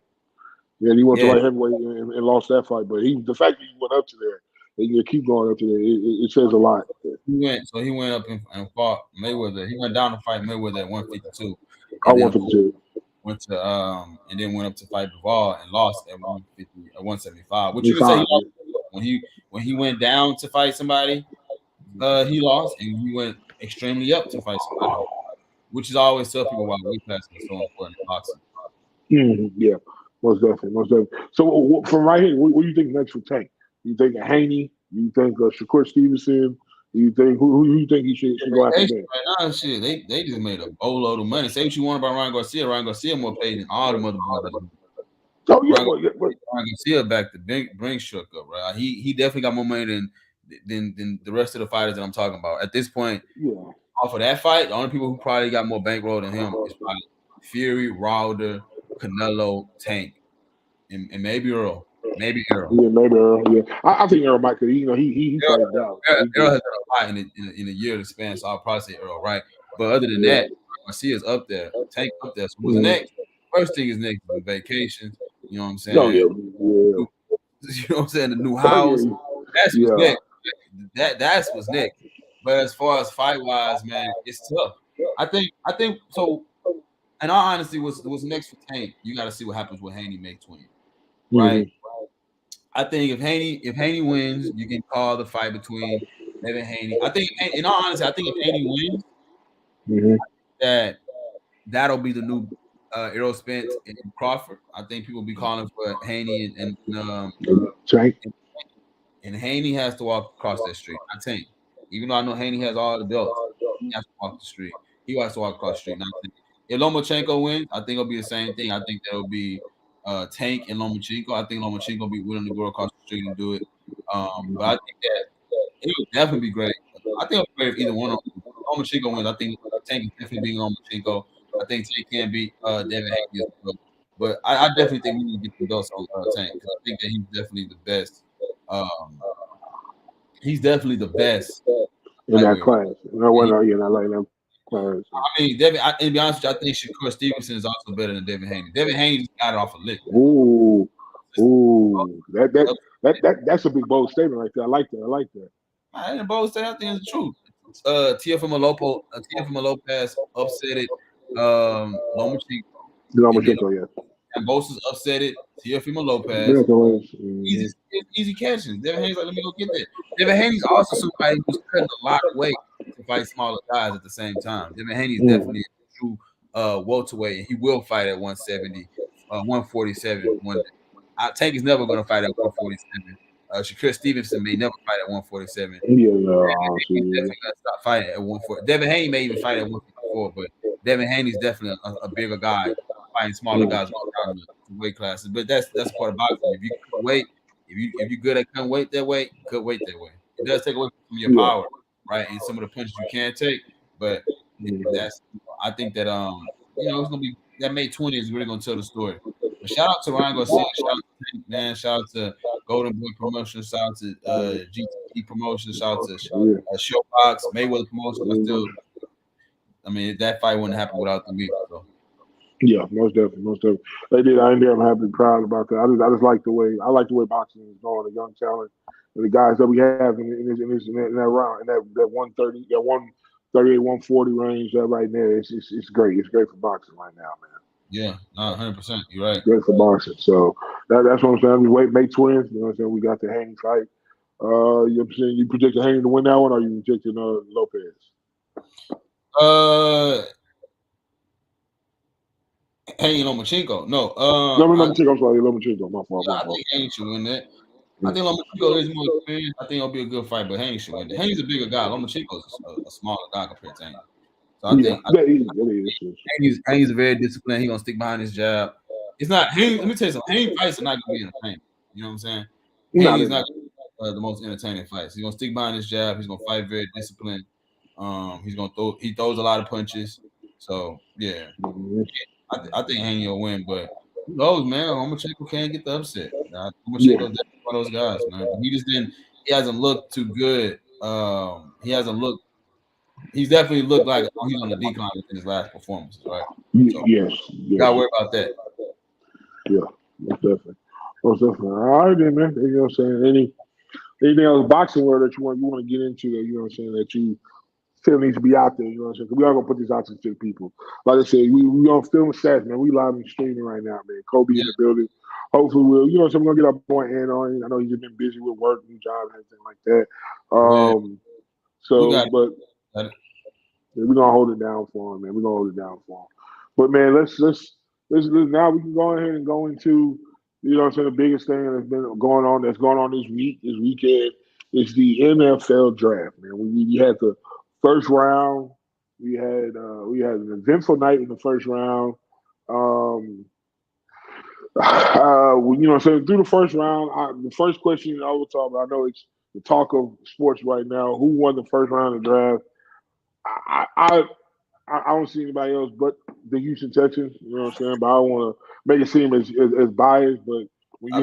Yeah, he went to light heavyweight and lost that fight. But the fact that he went up to there and you keep going up to there, it says a lot. He went up and fought Mayweather. He went down to fight Mayweather at 152. 152. Went to and then went up to fight Bivol and lost at 150 at 175. Which you can say he lost when he went down to fight somebody, he lost, and he went extremely up to fight somebody. Which is always tell people why weight class is so important in boxing. Yeah, most definitely. So from right here, what do you think next for Tank? You think of Haney? You think of Shakur Stevenson? You think who you think he should go after? Right now, shit, they just made a boatload of money. Say what you want about Ryan Garcia. Ryan Garcia more paid than all the other boys. Oh yeah, Ryan Garcia back to bring shook up, right? He definitely got more money than the rest of the fighters that I'm talking about at this point. Yeah. Off of that fight, the only people who probably got more bankroll than him is probably Fury, Wilder, Canelo, Tank, and maybe Earl. Maybe Earl. Yeah, maybe Earl. Yeah, I think Earl might. He Earl has done a lot in a year to span, so I'll probably say Earl, right? But other than that, Garcia's up there, Tank up there. So who's next? First thing is next is vacations. You know what I'm saying? You know what I'm saying? The new house. That's what's next. That's what's next. But as far as fight wise, man, it's tough. I think so. In all honesty, what's next for Tank? You got to see what happens with Haney May twin, right? I think if Haney wins, you can call the fight between Devin Haney. I think, in all honesty, I think if Haney wins, that'll be the new Errol Spence and Crawford. I think people will be calling for Haney Tank. And Haney has to walk across that street. I think, even though I know Haney has all the belts, he has to walk the street. He has to walk across the street. Not if Lomachenko wins, I think it'll be the same thing. I think there'll be Tank and Lomachenko. I think Lomachenko will be willing to go across the street and do it. But I think that it would definitely be great. I think it'll be great if either one of them. Lomachenko wins. I think Tank is definitely beating Lomachenko. I think Tank can beat Devin Haney as well. But I definitely think we need to get the belts on Tank because I think that he's definitely the best. He's definitely the best in that class. No one in that lineup class. I mean, to be honest with you, I think Shakur Stevenson is also better than Devin Haney. Devin Haney just got it off a lick. Ooh, that's a big bold statement right there. I like that. I ain't a bold statement. I think it's the truth. Teofimo Lopez upsetted Lomachenko, yeah. And Bosa's upsetted Teofimo Lopez. Easy catching. Devin Haney's like, let me go get that. Devin Haney's also somebody who's cutting a lot of weight to fight smaller guys at the same time. Devin Haney's definitely a true welterweight, and he will fight at 170, 147 one day. Tank is never going to fight at 147. Shakur Stevenson may never fight at 147. He's definitely going to stop fighting at 140. Devin Haney may even fight at 154, but Devin Haney's definitely a bigger guy fighting smaller guys around the weight classes. But that's part of boxing. If you cut weight, if you're good at cutting weight that way, cut weight that way. It does take away from your power, right? And some of the punches you can take, but I think that it's gonna be that May 20th is really gonna tell the story. But shout out to Ryan Garcia, shout out to Tank, man, shout out to Golden Boy Promotions, shout out to GTP Promotions, shout out to Showbox, Mayweather Promotions. That fight wouldn't happen without the media. So. Yeah, most definitely. They did. I'm happy, proud about that. I just like the way boxing is going. The young talent, and the guys that we have in that round, in that 130, that 138, 140 range, that right there, it's great. It's great for boxing right now, man. Yeah, 100%. You're right. Great for boxing. So that's what I'm saying. We wait May 20th. You know what I'm saying? We got the Haney fight. You know what I'm saying? You projected Haney to win that one, or you projected Lopez? Haney Lomachenko. No. Lomachenko. I'm sorry, Lomachenko. My fault. I think Haney should win that. I think Lomachenko is more experienced. I think it'll be a good fight, but Haney should win that. Haney's a bigger guy. Lomachenko's a smaller guy compared to Haney. So I think Haney's very disciplined. He's gonna stick behind his jab. It's not Haney. Let me tell you something. Haney fights are not gonna be entertaining. You know what I'm saying? Haney's not the most entertaining fights. He's gonna stick behind his jab. He's gonna fight very disciplined. He throws a lot of punches. So yeah. I think Haney will win, but who knows, man? Lomachenko can't get the upset. Lomachenko is definitely one of those guys, man. He hasn't looked too good. He's definitely looked like he's on the decline within his last performances, right? So, yes. Gotta worry about that. Yeah, definitely. All right, then, man. You know what I'm saying? Anything else boxing world that you want to get into that, you know what I'm saying, that you feel needs to be out there, you know what I'm saying? Because we are gonna put this out to the people. Like I said, we on film stats, man. We live and streaming right now, man. Kobe in the building. Hopefully we'll, you know, so we're gonna get our boy Ant on. I know he's just been busy with work, new job, and everything like that. We're gonna hold it down for him, man. But man, let's now we can go ahead and go into, you know what I'm saying, the biggest thing that's going on this weekend is the NFL draft, man. We had the first round. We had an eventful night in the first round. You know what I'm saying, through the first round, the first question I will talk about, I know it's the talk of sports right now. Who won the first round of the draft? I don't see anybody else but the Houston Texans. You know what I'm saying? But I don't want to make it seem as biased. But y'all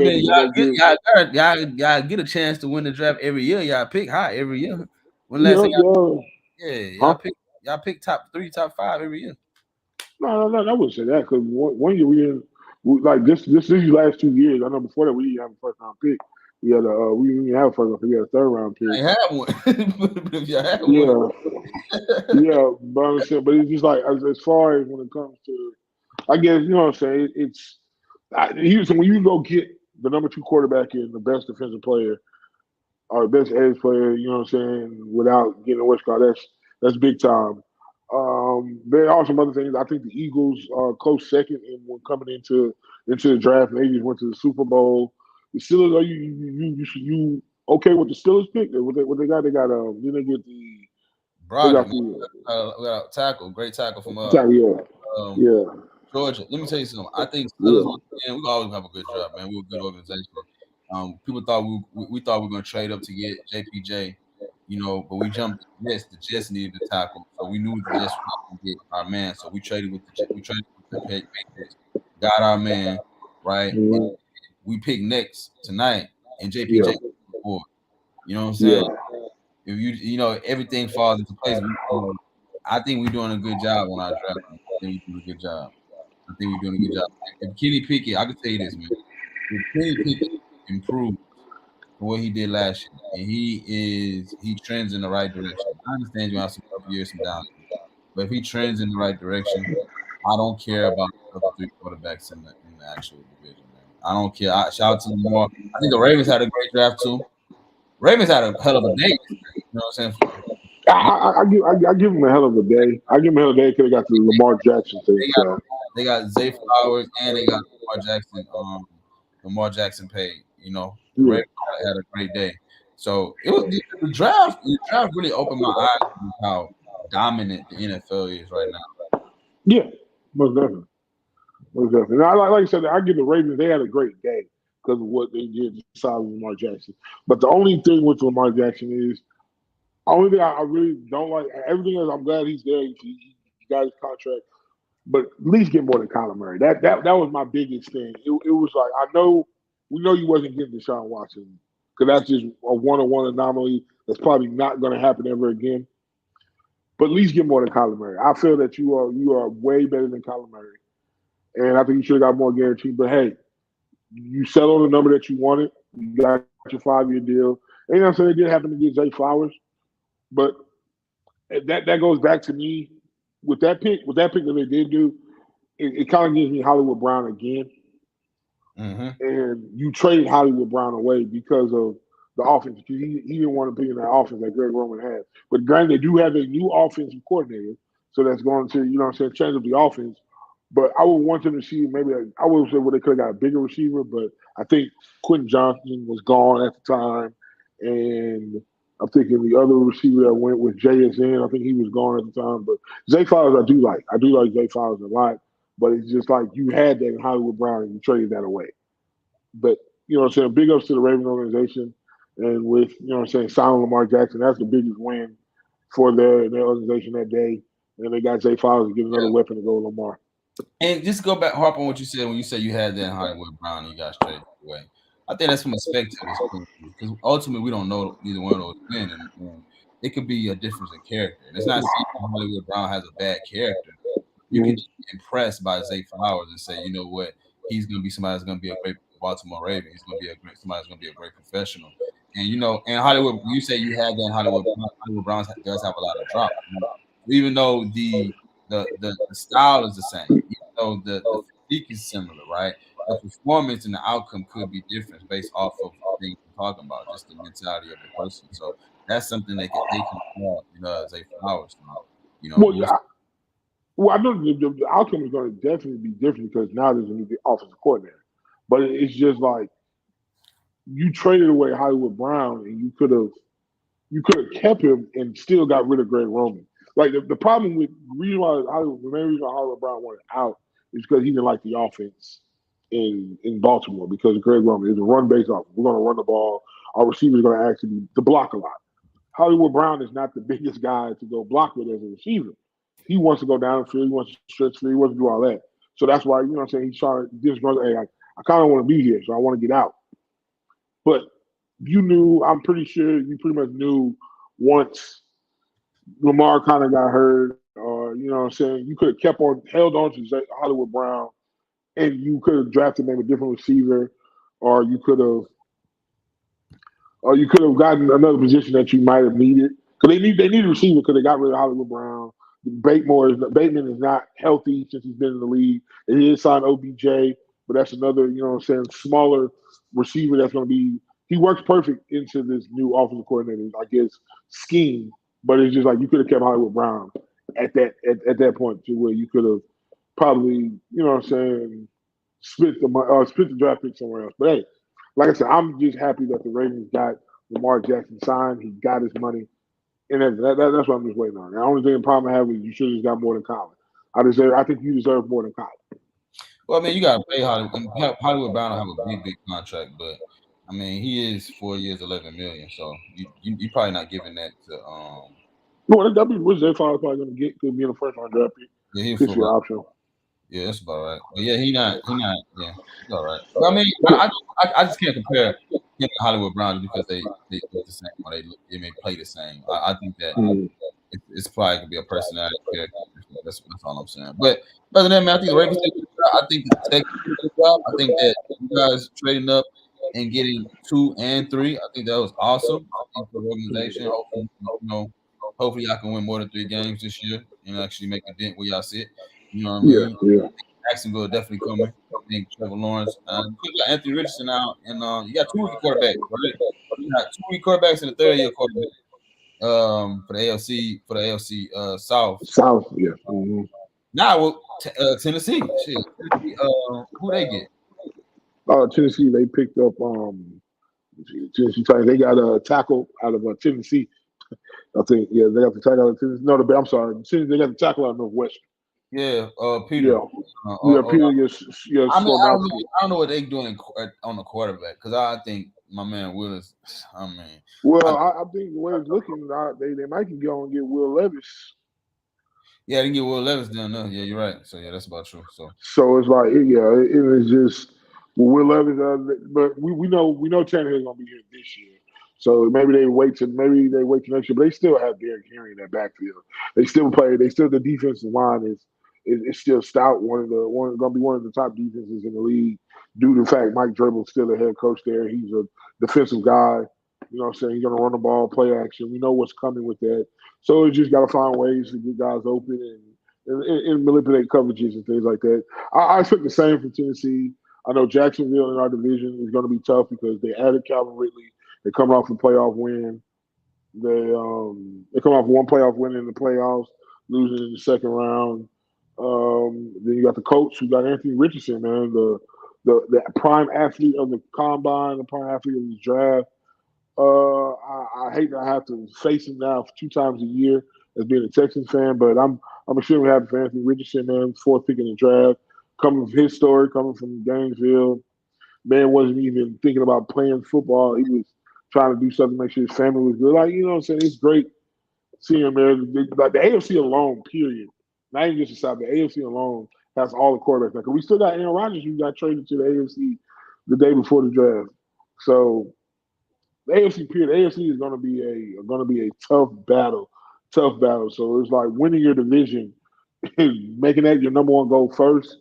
get a chance to win the draft every year. Y'all pick high every year. Y'all pick top 3, top 5 every year. No, I wouldn't say that because one year we didn't. Like these last 2 years, I know before that we didn't have a first round pick. Yeah, we didn't have a first round. We had a third round pick. I ain't had one. But if you had one, Yeah, yeah, but I'm saying, but it's just like as far as when it comes to, I guess you know what I'm saying. When you go get the number two quarterback and the best defensive player or the best edge player, you know what I'm saying, without getting a what's called that's big time. There are some other things. I think the Eagles are close second in when coming into the draft. They just went to the Super Bowl. The Steelers, are you okay with the Steelers pick? What they got? They got then they get they Brogdon, got man, the we got a tackle, great tackle from yeah um, yeah Georgia. Let me tell you something. I think Steelers, yeah. man, we always have a good job, man. We're a good organization. People thought we thought we were going to trade up to get JPJ, but we jumped the Jets. The Jets needed a tackle, so we knew the Jets were going to get our man. So we traded with we traded with the Patriots, got our man, right? And Mhm. we picked next tonight, and JPJ Yeah, before. You know what I'm saying? yeah, If everything falls into place. I think we're doing a good job on our draft. I think we're doing a good job. I think we're doing a good job. If Kenny Pickett, I can tell you this, man. If Kenny Pickett improves from what he did last year, and he trends in the right direction. I understand you have some up years, some down years, but if he trends in the right direction, I don't care about the other three quarterbacks in the actual division, man. I don't care. Shout out to Lamar. I think the Ravens had a great draft too. Ravens had a hell of a day. You know what I'm saying? I give him a hell of a day. I give him a hell of a day because they got the Lamar Jackson thing. They got So they got Zay Flowers and they got Lamar Jackson. Lamar Jackson paid. The yeah, Ravens had a great day. So it was the draft. The draft really opened my eyes to how dominant the NFL is right now. yeah, most definitely, most definitely. And like I said, I give the Ravens. They had a great day because of what they did to sign Lamar Jackson. But the only thing with Lamar Jackson is only thing I really don't like. Everything else, I'm glad he's there. He got his contract, but at least get more than Kyler Murray. That was my biggest thing. It was like we know you wasn't getting Deshaun Watson because that's just a one-on-one anomaly that's probably not going to happen ever again. But at least get more than Kyler Murray. I feel that you are way better than Kyler Murray, and I think you should have got more guaranteed. But hey, you settled on the number that you wanted. You got your 5-year deal. And you know what I'm saying? It did happen to get Zay Flowers, but that goes back to me with that pick that they did do. It kind of gives me Hollywood Brown again, Mm-hmm. and you traded Hollywood Brown away because of the offense. He didn't want to be in that offense that Greg Roman had. But granted, they do have a new offensive coordinator, so that's going to change up the offense. But I would want them to see maybe I would say they could have got a bigger receiver, but I think Quentin Johnson was gone at the time, and I'm thinking the other receiver that went with JSN, I think he was gone at the time. But Zay Flowers, I do like. I do like Zay Flowers a lot. But it's just like you had that in Hollywood Brown and you traded that away. But you know what I'm saying? Big ups to the Raven organization and with signing Lamar Jackson, that's the biggest win for their organization that day. And they got Zay Flowers to get another weapon to go with Lamar. And just go back, harp on what you said when you said you had that in Hollywood Brown and you got straight away. I think that's from a spectator's point of view because ultimately we don't know neither one of those men, and it could be a difference in character. And it's not saying Hollywood Brown has a bad character. You can Mm-hmm. just be impressed by Zay Flowers and say, you know what, he's going to be somebody that's going to be a great Baltimore Raven. He's going to be somebody that's going to be a great professional. And and Hollywood, you say you had that in Hollywood Brown. Hollywood Brown does have a lot of drop, even though the style is the same. So the physique is similar, right? The performance and the outcome could be different based off of the things we're talking about, just the mentality of the person. So that's something they can applaud, Zay Flowers. Well, We'll I know the outcome is going to definitely be different because now there's a new offensive coordinator. But it's just like you traded away Hollywood Brown and you could have kept him and still got rid of Greg Roman. Like the problem with the main reason why Hollywood Brown wanted out is because he didn't like the offense in Baltimore because Greg Roman is a run based offense. We're going to run the ball. Our receivers are going to actually be to block a lot. Hollywood Brown is not the biggest guy to go block with as a receiver. He wants to go down the field. He wants to stretch field. He wants to do all that. So that's why what I'm saying, he's trying to just run. Hey, I kind of want to be here, so I want to get out. But I'm pretty sure you pretty much knew once Lamar kind of got hurt, or what I'm saying, you could have held on to Hollywood Brown, and you could have drafted maybe a different receiver, or you could have or you could have gotten another position that you might have needed. Because they need a receiver because they got rid of Hollywood Brown. Bateman is not healthy since he's been in the league. They did sign OBJ, but that's another, smaller receiver that's going to be. He works perfect into this new offensive coordinator, I guess, scheme. But it's just like you could have kept Hollywood Brown at that point to where you could have probably, split the draft pick somewhere else. But hey, like I said, I'm just happy that the Ravens got Lamar Jackson signed. He got his money. And that's what I'm just waiting on. The only thing problem I have is you should have just got more than Colin. I think you deserve more than Colin. Well, I mean, you got to pay Hollywood Brown to have a big contract, but I mean, he is 4 years, $11 million. So you probably not giving that to No, that'd be which they probably going to get. Could be in the first round draft pick. Yeah, he's option. Yeah, that's about right. But yeah, he not. Yeah, he's all right. But I mean, I just can't compare him to Hollywood Brown because they look the same or they may play the same. I think that it's probably gonna be a personality character. That's all I'm saying. But other than that, man, I think the Ravens did a good job. I think the Texans did a good job. I think that you guys trading up and getting 2 and 3, I think that was awesome. I think for the organization, hopefully y'all can win more than 3 games this year and actually make a dent where y'all sit. You know what I mean? Yeah. Jacksonville definitely coming. I think Trevor Lawrence. You got Anthony Richardson out, and you got 2 rookie quarterbacks, right? You got 2 rookie quarterbacks and a third-year quarterback for the AFC South. South, yeah. Mm-hmm. Now, Tennessee. Shit. Who they get? Tennessee. They picked up Tennessee Titans. They got a tackle out of Tennessee. I think, yeah, they got the tackle out of Tennessee. No, I'm sorry. They got the tackle out of Northwestern. Yeah, Peter. Peter. Yes. I mean, I don't know what they doing on the quarterback because I think my man Willis. I think the way it's looking, they might can go and get Will Levis. Yeah, they can get Will Levis down there. Yeah, you're right. So yeah, that's about true. So it's like, it is just Will Levis. But we know Tannehill's gonna be here this year. So maybe they wait till next year. But they still have Derrick Henry in that backfield. They still play. The defensive line is still stout. Going to be one of the top defenses in the league due to the fact Mike Vrabel's still the head coach there. He's a defensive guy. You know what I'm saying? He's going to run the ball, play action. We know what's coming with that. So you just got to find ways to get guys open and manipulate coverages and things like that. I expect the same from Tennessee. I know Jacksonville in our division is going to be tough because they added Calvin Ridley. They come off a playoff win. They come off one playoff win in the playoffs, losing in the second round. Then you got the coach who got Anthony Richardson, man, the prime athlete of the combine, the prime athlete of the draft. I hate that I have to face him now 2 times a year as being a Texans fan, but I'm extremely happy for Anthony Richardson, man, 4th pick in the draft. Coming from his story, coming from Gainesville, man wasn't even thinking about playing football. He was trying to do something to make sure his family was good. Like, you know what I'm saying? It's great seeing him there. Like the AFC alone, period. Not even just the South, the AFC alone has all the quarterbacks. Because we still got Aaron Rodgers who got traded to the AFC the day before the draft. So the AFC period, the AFC is going to be a tough battle. So it's like winning your division, making that your number one goal first.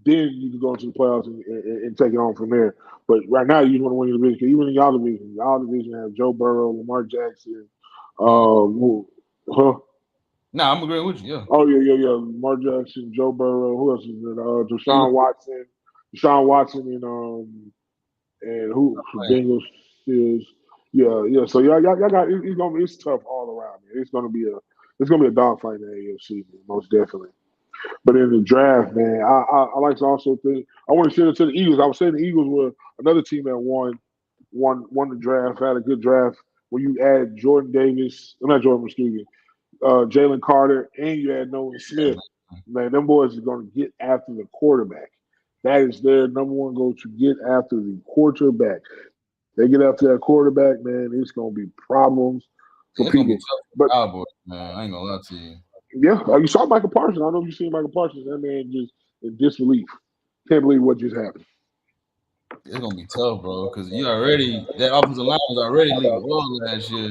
Then you can go into the playoffs and take it on from there. But right now, you want to win your division. Even in y'all division has Joe Burrow, Lamar Jackson. No, I'm agreeing with you. Yeah. Oh yeah. Lamar Jackson, Joe Burrow. Who else is there? Deshaun Watson, and who Bengals is. Yeah. So y'all got it's tough all around. Man. It's gonna be a dogfight in the AFC, man, most definitely. But in the draft, man, I like to also think I want to share it to the Eagles. I was saying the Eagles were another team that won the draft, had a good draft where you add Jordan Davis, Jalen Carter, and you add Nolan Smith. Man, them boys are going to get after the quarterback. That is their number one goal, to get after the quarterback. They get after that quarterback, man, it's going to be problems for people. But Cowboys, man, I ain't going to lie to you. Yeah, you saw Michael Parsons. I know you seen Michael Parsons. That man just in disbelief. Can't believe what just happened. It's gonna be tough, bro, because that offensive line was already league world last year.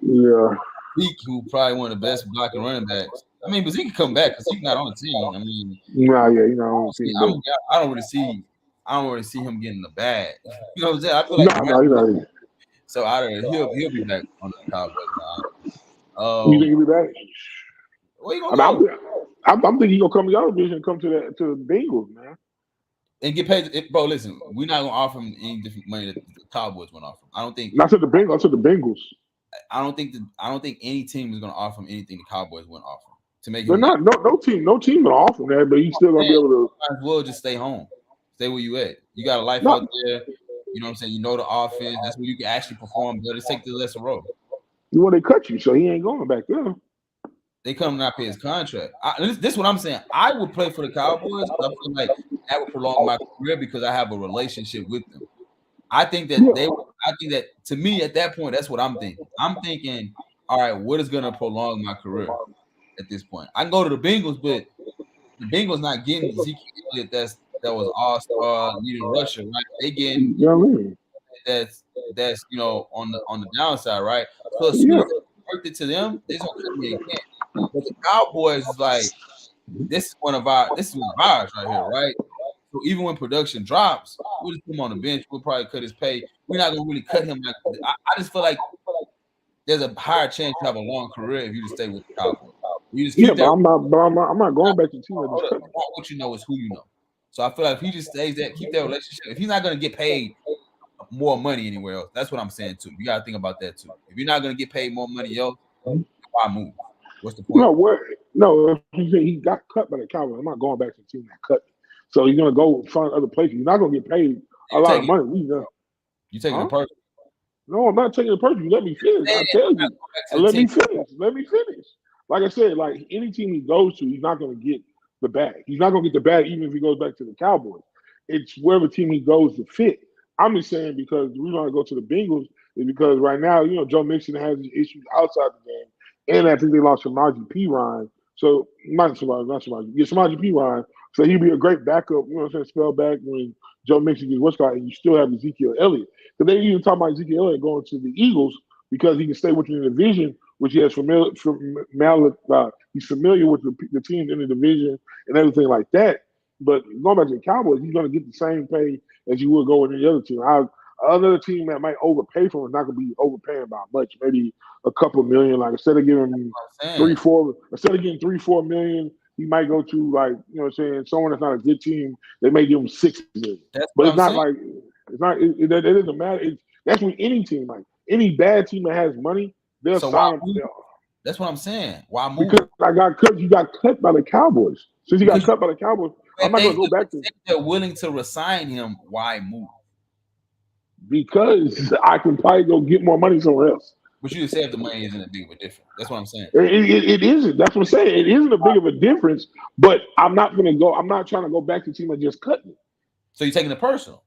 Yeah, Zeke, who probably one of the best blocking running backs. I mean, but Zeke can come back because he's not on the team. I mean, I don't really see him getting the bag. You know what I'm saying? I feel like So out of it, he'll be back on the Cowboys now. You think he'll be back? Where you I gonna mean, go? I'm thinking he's gonna come to your division and come to the Bengals, man. And get paid, bro. Listen, we're not gonna offer him any different money that the Cowboys want to offer him. I don't think. Not to the Bengals. I said the Bengals. I don't think any team is gonna offer him anything the Cowboys wouldn't offer him to make They're him. not. No team gonna offer that, but he's still gonna be able to. Might as well just stay home, stay where you at. You got a life No. out there. You know what I'm saying? You know the offense. That's where you can actually perform. But just take the lesser road. Well, they cut you, so he ain't going back there. They come not pay his contract. This is what I'm saying. I would play for the Cowboys. I feel like that would prolong my career because I have a relationship with them. I think that I think that to me at that point, that's what I'm thinking. I'm thinking, all right, what is going to prolong my career at this point? I can go to the Bengals, but the Bengals not getting Ezekiel Elliott that was all-star leading rusher, right? They getting that's on the downside, right? So as soon as they worked it to them, they're gonna cut me again. But the Cowboys is like, this is one of ours right here, right? So even when production drops, we'll just put him on the bench. We'll probably cut his pay. We're not gonna really cut him. Like I just feel like there's a higher chance to have a long career if you just stay with the Cowboys. You just keep but I'm not going back to the team. What you know is who you know. So I feel like if he just stays there, keep that relationship. If he's not gonna get paid more money anywhere else, that's what I'm saying too. You gotta think about that too. If you're not gonna get paid more money else, why move? What's the point? No, he got cut by the Cowboys. I'm not going back to the team that cut me. So he's gonna go find other places. He's not gonna get paid a lot of money. You taking it personal? No, I'm not taking it personal. Let me finish. I tell you. Let me finish. Like I said, like any team he goes to, he's not gonna get the bag. He's not gonna get the bag even if he goes back to the Cowboys. It's wherever team he goes to fit. I'm just saying because the reason I go to the Bengals is because right now, Joe Mixon has issues outside the game, and I think they lost Samaje Perine. So Samaje Perine. So he'd be a great backup, spell back when Joe Mixon gets what's called, and you still have Ezekiel Elliott. Because they even talk about Ezekiel Elliott going to the Eagles because he can stay within the division, which he has he's familiar with the teams in the division and everything like that. But going back to the Cowboys, he's going to get the same pay as you would go with any other team. Another team that might overpay for him is not going to be overpaying by much, maybe a couple million. Like instead of giving him $3-4 million, he might go to someone that's not a good team. They may give him $6 million. But it's not like it doesn't matter. That's with any team. Like any bad team that has money, they'll sign him. That's what I'm saying. Why move? Because you got cut by the Cowboys. Since you got cut by the Cowboys, I'm not going to go back to. If they're willing to resign him, why move? Because I can probably go get more money somewhere else. But you just say if the money isn't a big of a difference. That's what I'm saying. It isn't. That's what I'm saying. It isn't a big of a difference. But I'm not going to go. I'm not trying to go back to the team that just cut me. So you're taking it personal?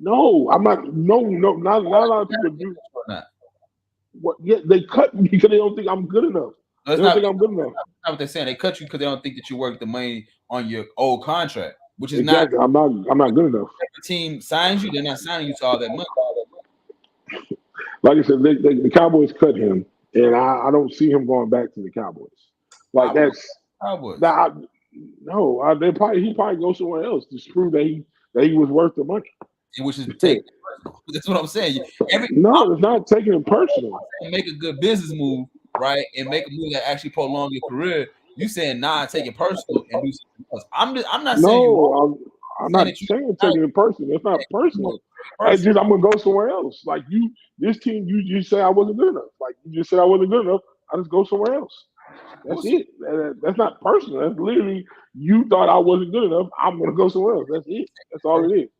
No, I'm not. No. Not a lot of people do. What? Yeah, they cut me because they don't think I'm good enough. No, they don't think I'm good enough. That's not what they're saying. They cut you because they don't think that you work the money on your old contract, which is exactly. I'm not good enough. If the team signs you, they're not signing you to all that money. Like I said, the Cowboys cut him, and I don't see him going back to the Cowboys. Like that's Cowboys. He probably goes somewhere else to prove that he was worth the money. Which is take it personal. That's what I'm saying. It's not taking it personal. Make a good business move, right, and make a move that actually prolong your career. You saying take it personal and do something else. I'm not saying I'm not saying taking it personal. It's not personal. I'm gonna go somewhere else. Like this team, you just say I wasn't good enough. Like you just said I wasn't good enough. I just go somewhere else. That's it. That's not personal. That's literally you thought I wasn't good enough. I'm gonna go somewhere else. That's it. That's all it is.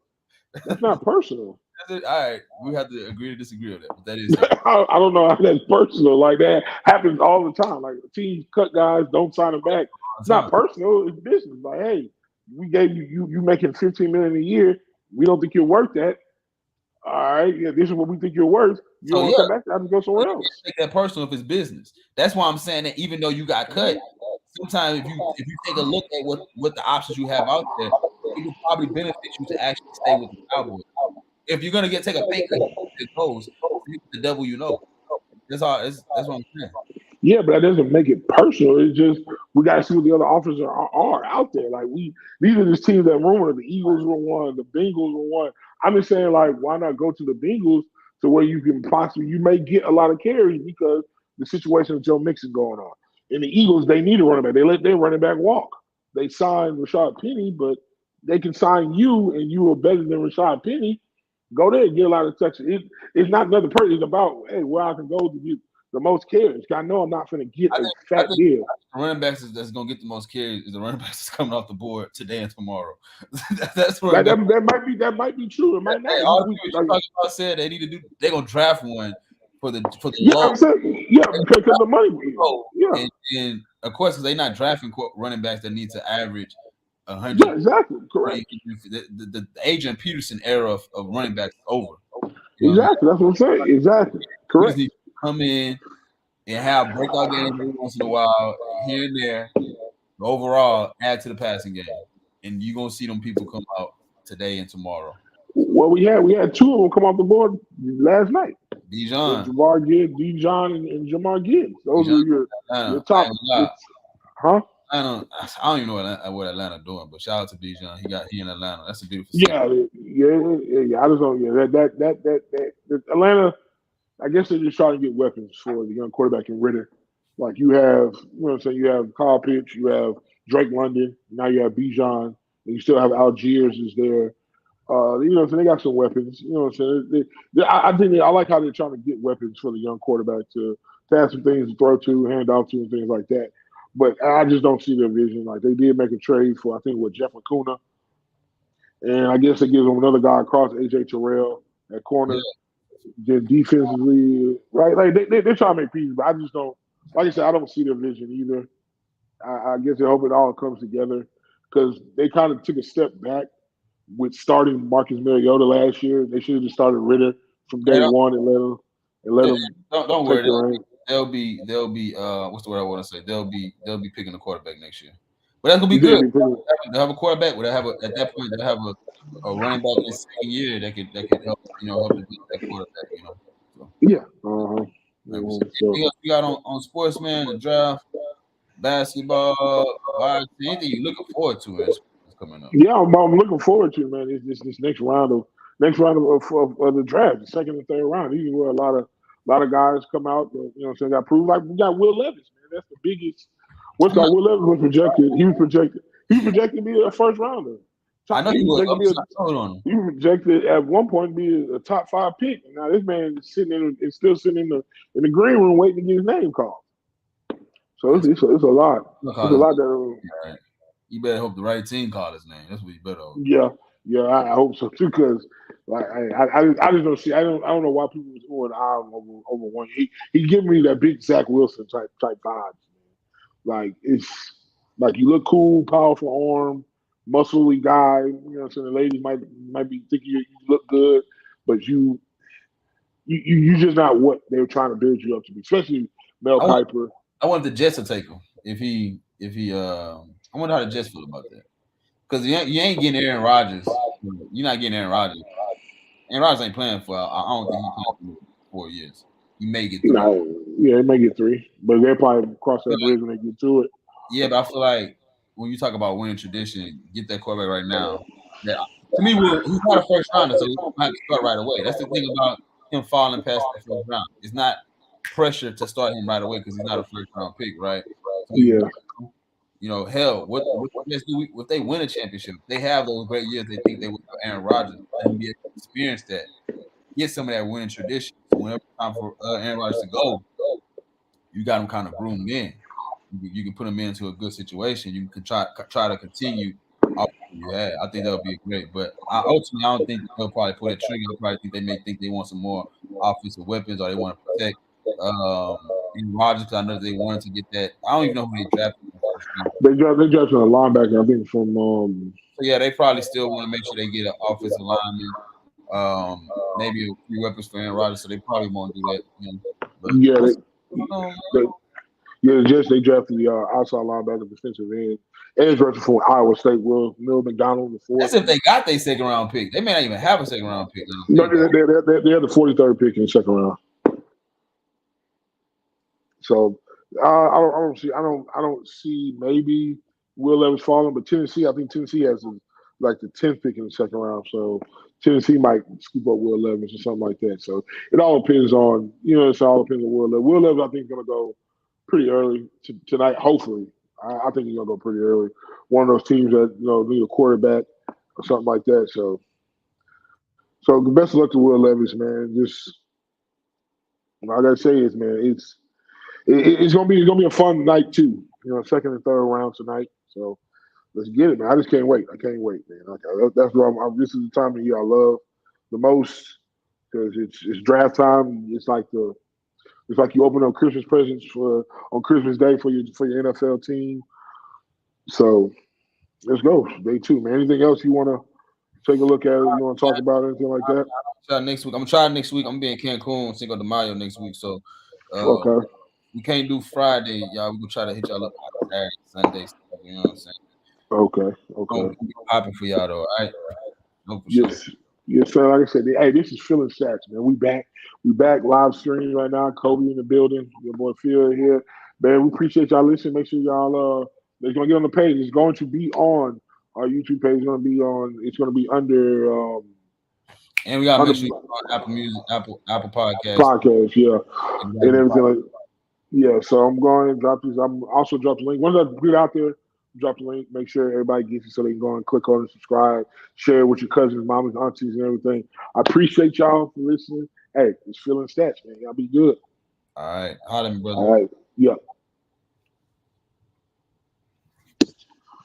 That's not personal. All right, we have to agree to disagree with that. But that is. I don't know how that's personal. Like that happens all the time. Like teams cut guys, don't sign them back. It's not personal. It's business. Like, hey, we gave you making $15 million a year. We don't think you're worth that. All right, yeah, this is what we think you're worth. You don't want to come back, I can go somewhere else. Take that personal if it's business. That's why I'm saying that even though you got cut, sometimes if you take a look at what the options you have out there, it will probably benefit you to actually stay with the Cowboys. If you're gonna take a pay cut, it goes the devil you know. That's all. That's what I'm saying. Yeah, but that doesn't make it personal. It's just we got to see what the other offers are out there. Like these are just teams that rumored. The Eagles were one, the Bengals were one. I'm just saying, like, why not go to the Bengals to where you can possibly you may get a lot of carries because the situation with Joe Mixon going on. In the Eagles, they need a running back. They let their running back walk. They signed Rashad Penny, but they can sign you, and you are better than Rashad Penny. Go there and get a lot of touches. It's not another person. It's about where I can go to get the most carries. I know I'm not going to get a fat deal. The running backs that's going to get the most carries is the running backs that's coming off the board today and tomorrow. That's where that might be true. It might not. All the people talking about said they need to do. They're going to draft one for the low. I'm saying, because the money. And of course, they're not drafting running backs that need to average 100. Yeah, exactly. Correct. The Adrian Peterson era of running backs is over. Exactly. That's what I'm saying. Exactly. Correct. You come in and have breakout games every once in a while, here and there. Overall, add to the passing game, and you're gonna see them people come out today and tomorrow. Well, we had two of them come off the board last night. Dijon, Jamar Gibbs, Dijon, and Jamar Gibbs. Those are your top. Huh? I don't even know what Atlanta doing, but shout out to Bijan. He in Atlanta. That's a beautiful city. Yeah. I just don't. Yeah, that Atlanta. I guess they're just trying to get weapons for the young quarterback in Ritter. Like you have, what I'm saying, you have Kyle Pitts, you have Drake London, now you have Bijan, and you still have Algiers is there. So they got some weapons. You know what I'm saying? I like how they're trying to get weapons for the young quarterback to have some things to throw to, hand off to, and things like that. But I just don't see their vision. Like they did make a trade for, I think, Jeff McCuna, and I guess they give them another guy across, AJ Terrell at corner. Then defensively, right? Like they're trying to make pieces, but I just don't. Like I said, I don't see their vision either. I guess I hope it all comes together because they kind of took a step back with starting Marcus Mariota last year. They should have just started Ritter from day one and let him. Don't worry. They'll be what's the word I want to say? They'll be picking a quarterback next year. But that's gonna be good. They'll have a quarterback. At that point they'll have a running back in the second year that could help help to get that quarterback. So. Yeah. So you got on sportsman, the draft, basketball, anything you looking forward to is coming up. Yeah, I'm looking forward to, man. It's this next round of the draft, the second and third round. These are where a lot of guys come out that, got proved. Like we got Will Levis, man. That's the biggest. Will Levis was projected. He was projected to be a first rounder. I know he was. He was projected at one point to be a top 5 pick. Now this man is still sitting in the green room waiting to get his name called. So it's a lot. It's a lot that. Right. You better hope the right team call his name. That's what you better hope. Yeah, I hope so too. Because like I just don't see. I don't know why people was going over one. He giving me that big Zach Wilson type vibes. Man. Like it's like you look cool, powerful arm. Muscly guy, so the ladies might be thinking you look good, but you just not what they were trying to build you up to be, especially Mel Kiper. I want the Jets to take him if he. I wonder how the Jets feel about that because you ain't getting Aaron Rodgers. You're not getting Aaron Rodgers. Aaron Rodgers ain't playing for. I don't think he's playing for 4 years. He may get 3. He may get 3, but they'll probably cross that bridge when they get to it. Yeah, but I feel like. When you talk about winning tradition, get that quarterback right now. Yeah, to me, he's not a first rounder, so he don't have to start right away. That's the thing about him falling past the first round. It's not pressure to start him right away because he's not a first round pick, right? So hell, what do if they win a championship? They have those great years. They think they will for Aaron Rodgers. Let him be able to experience that, get some of that winning tradition. So whenever it's time for Aaron Rodgers to go, you got him kind of groomed in. You can put them into a good situation. You can try to continue off you had. I think that would be great. But ultimately, I don't think they'll probably pull that trigger. They'll probably think they want some more offensive weapons or they want to protect Rodgers because I know they wanted to get that. I don't even know who they drafted. They drafted a linebacker, I think, from. So yeah, they probably still want to make sure they get an offensive lineman, maybe a few weapons for Aaron Rodgers. So they probably won't do that. But, the Jets, they drafted the outside linebacker, defensive end, edge rusher from Iowa State, Will McDonald. That's if they got their second round pick. They may not even have a second round pick. No, they had the 43rd pick in the second round. So I don't see maybe Will Levis falling, but Tennessee, I think Tennessee has a like the 10th pick in the second round. So Tennessee might scoop up Will Levis or something like that. So it all depends on, it all depends on Will Levis. Will Levis, I think, is going to go pretty early tonight, hopefully. I think he's going to go pretty early. One of those teams that, need a quarterback or something like that. So the best of luck to Will Levis, man. Just, all I got to say is, man, it's going to be a fun night, too. Second and third round tonight. So let's get it, man. I just can't wait. I can't wait, man. Okay, that's what this is the time of year I love the most because it's draft time. It's like you open up Christmas presents on Christmas Day for your NFL team. So let's go. Day 2, man. Anything else you want to take a look at? You want to talk about anything like that? Next week. I'm trying next week. I'm being Cancun, Cinco de Mayo next week. So okay. We can't do Friday, y'all. We're gonna try to hit y'all up on Saturday, Sunday. You know what I'm saying? Okay. Popping for y'all though, all right? No, for yes. Sure. Yes, sir. Like I said, hey, this is Feeling Stats, man. We back live streaming right now. Kobe in the building. Your boy Phil here. Man, we appreciate y'all listening. Make sure y'all it's gonna get on the page. It's going to be on our YouTube page. It's gonna be under and we gotta make sure on Apple Music, Apple Podcasts. Podcast, yeah. And everything like yeah. So I'm going to drop these. I'm also drop the link. Once I put it out there, drop the link. Make sure everybody gets it so they can go and click on it, subscribe, share it with your cousins, mamas, aunties, and everything. I appreciate y'all for listening. Hey, it's Feeling Stats, man. Y'all be good. All right. Holla, brother. All right. Yeah.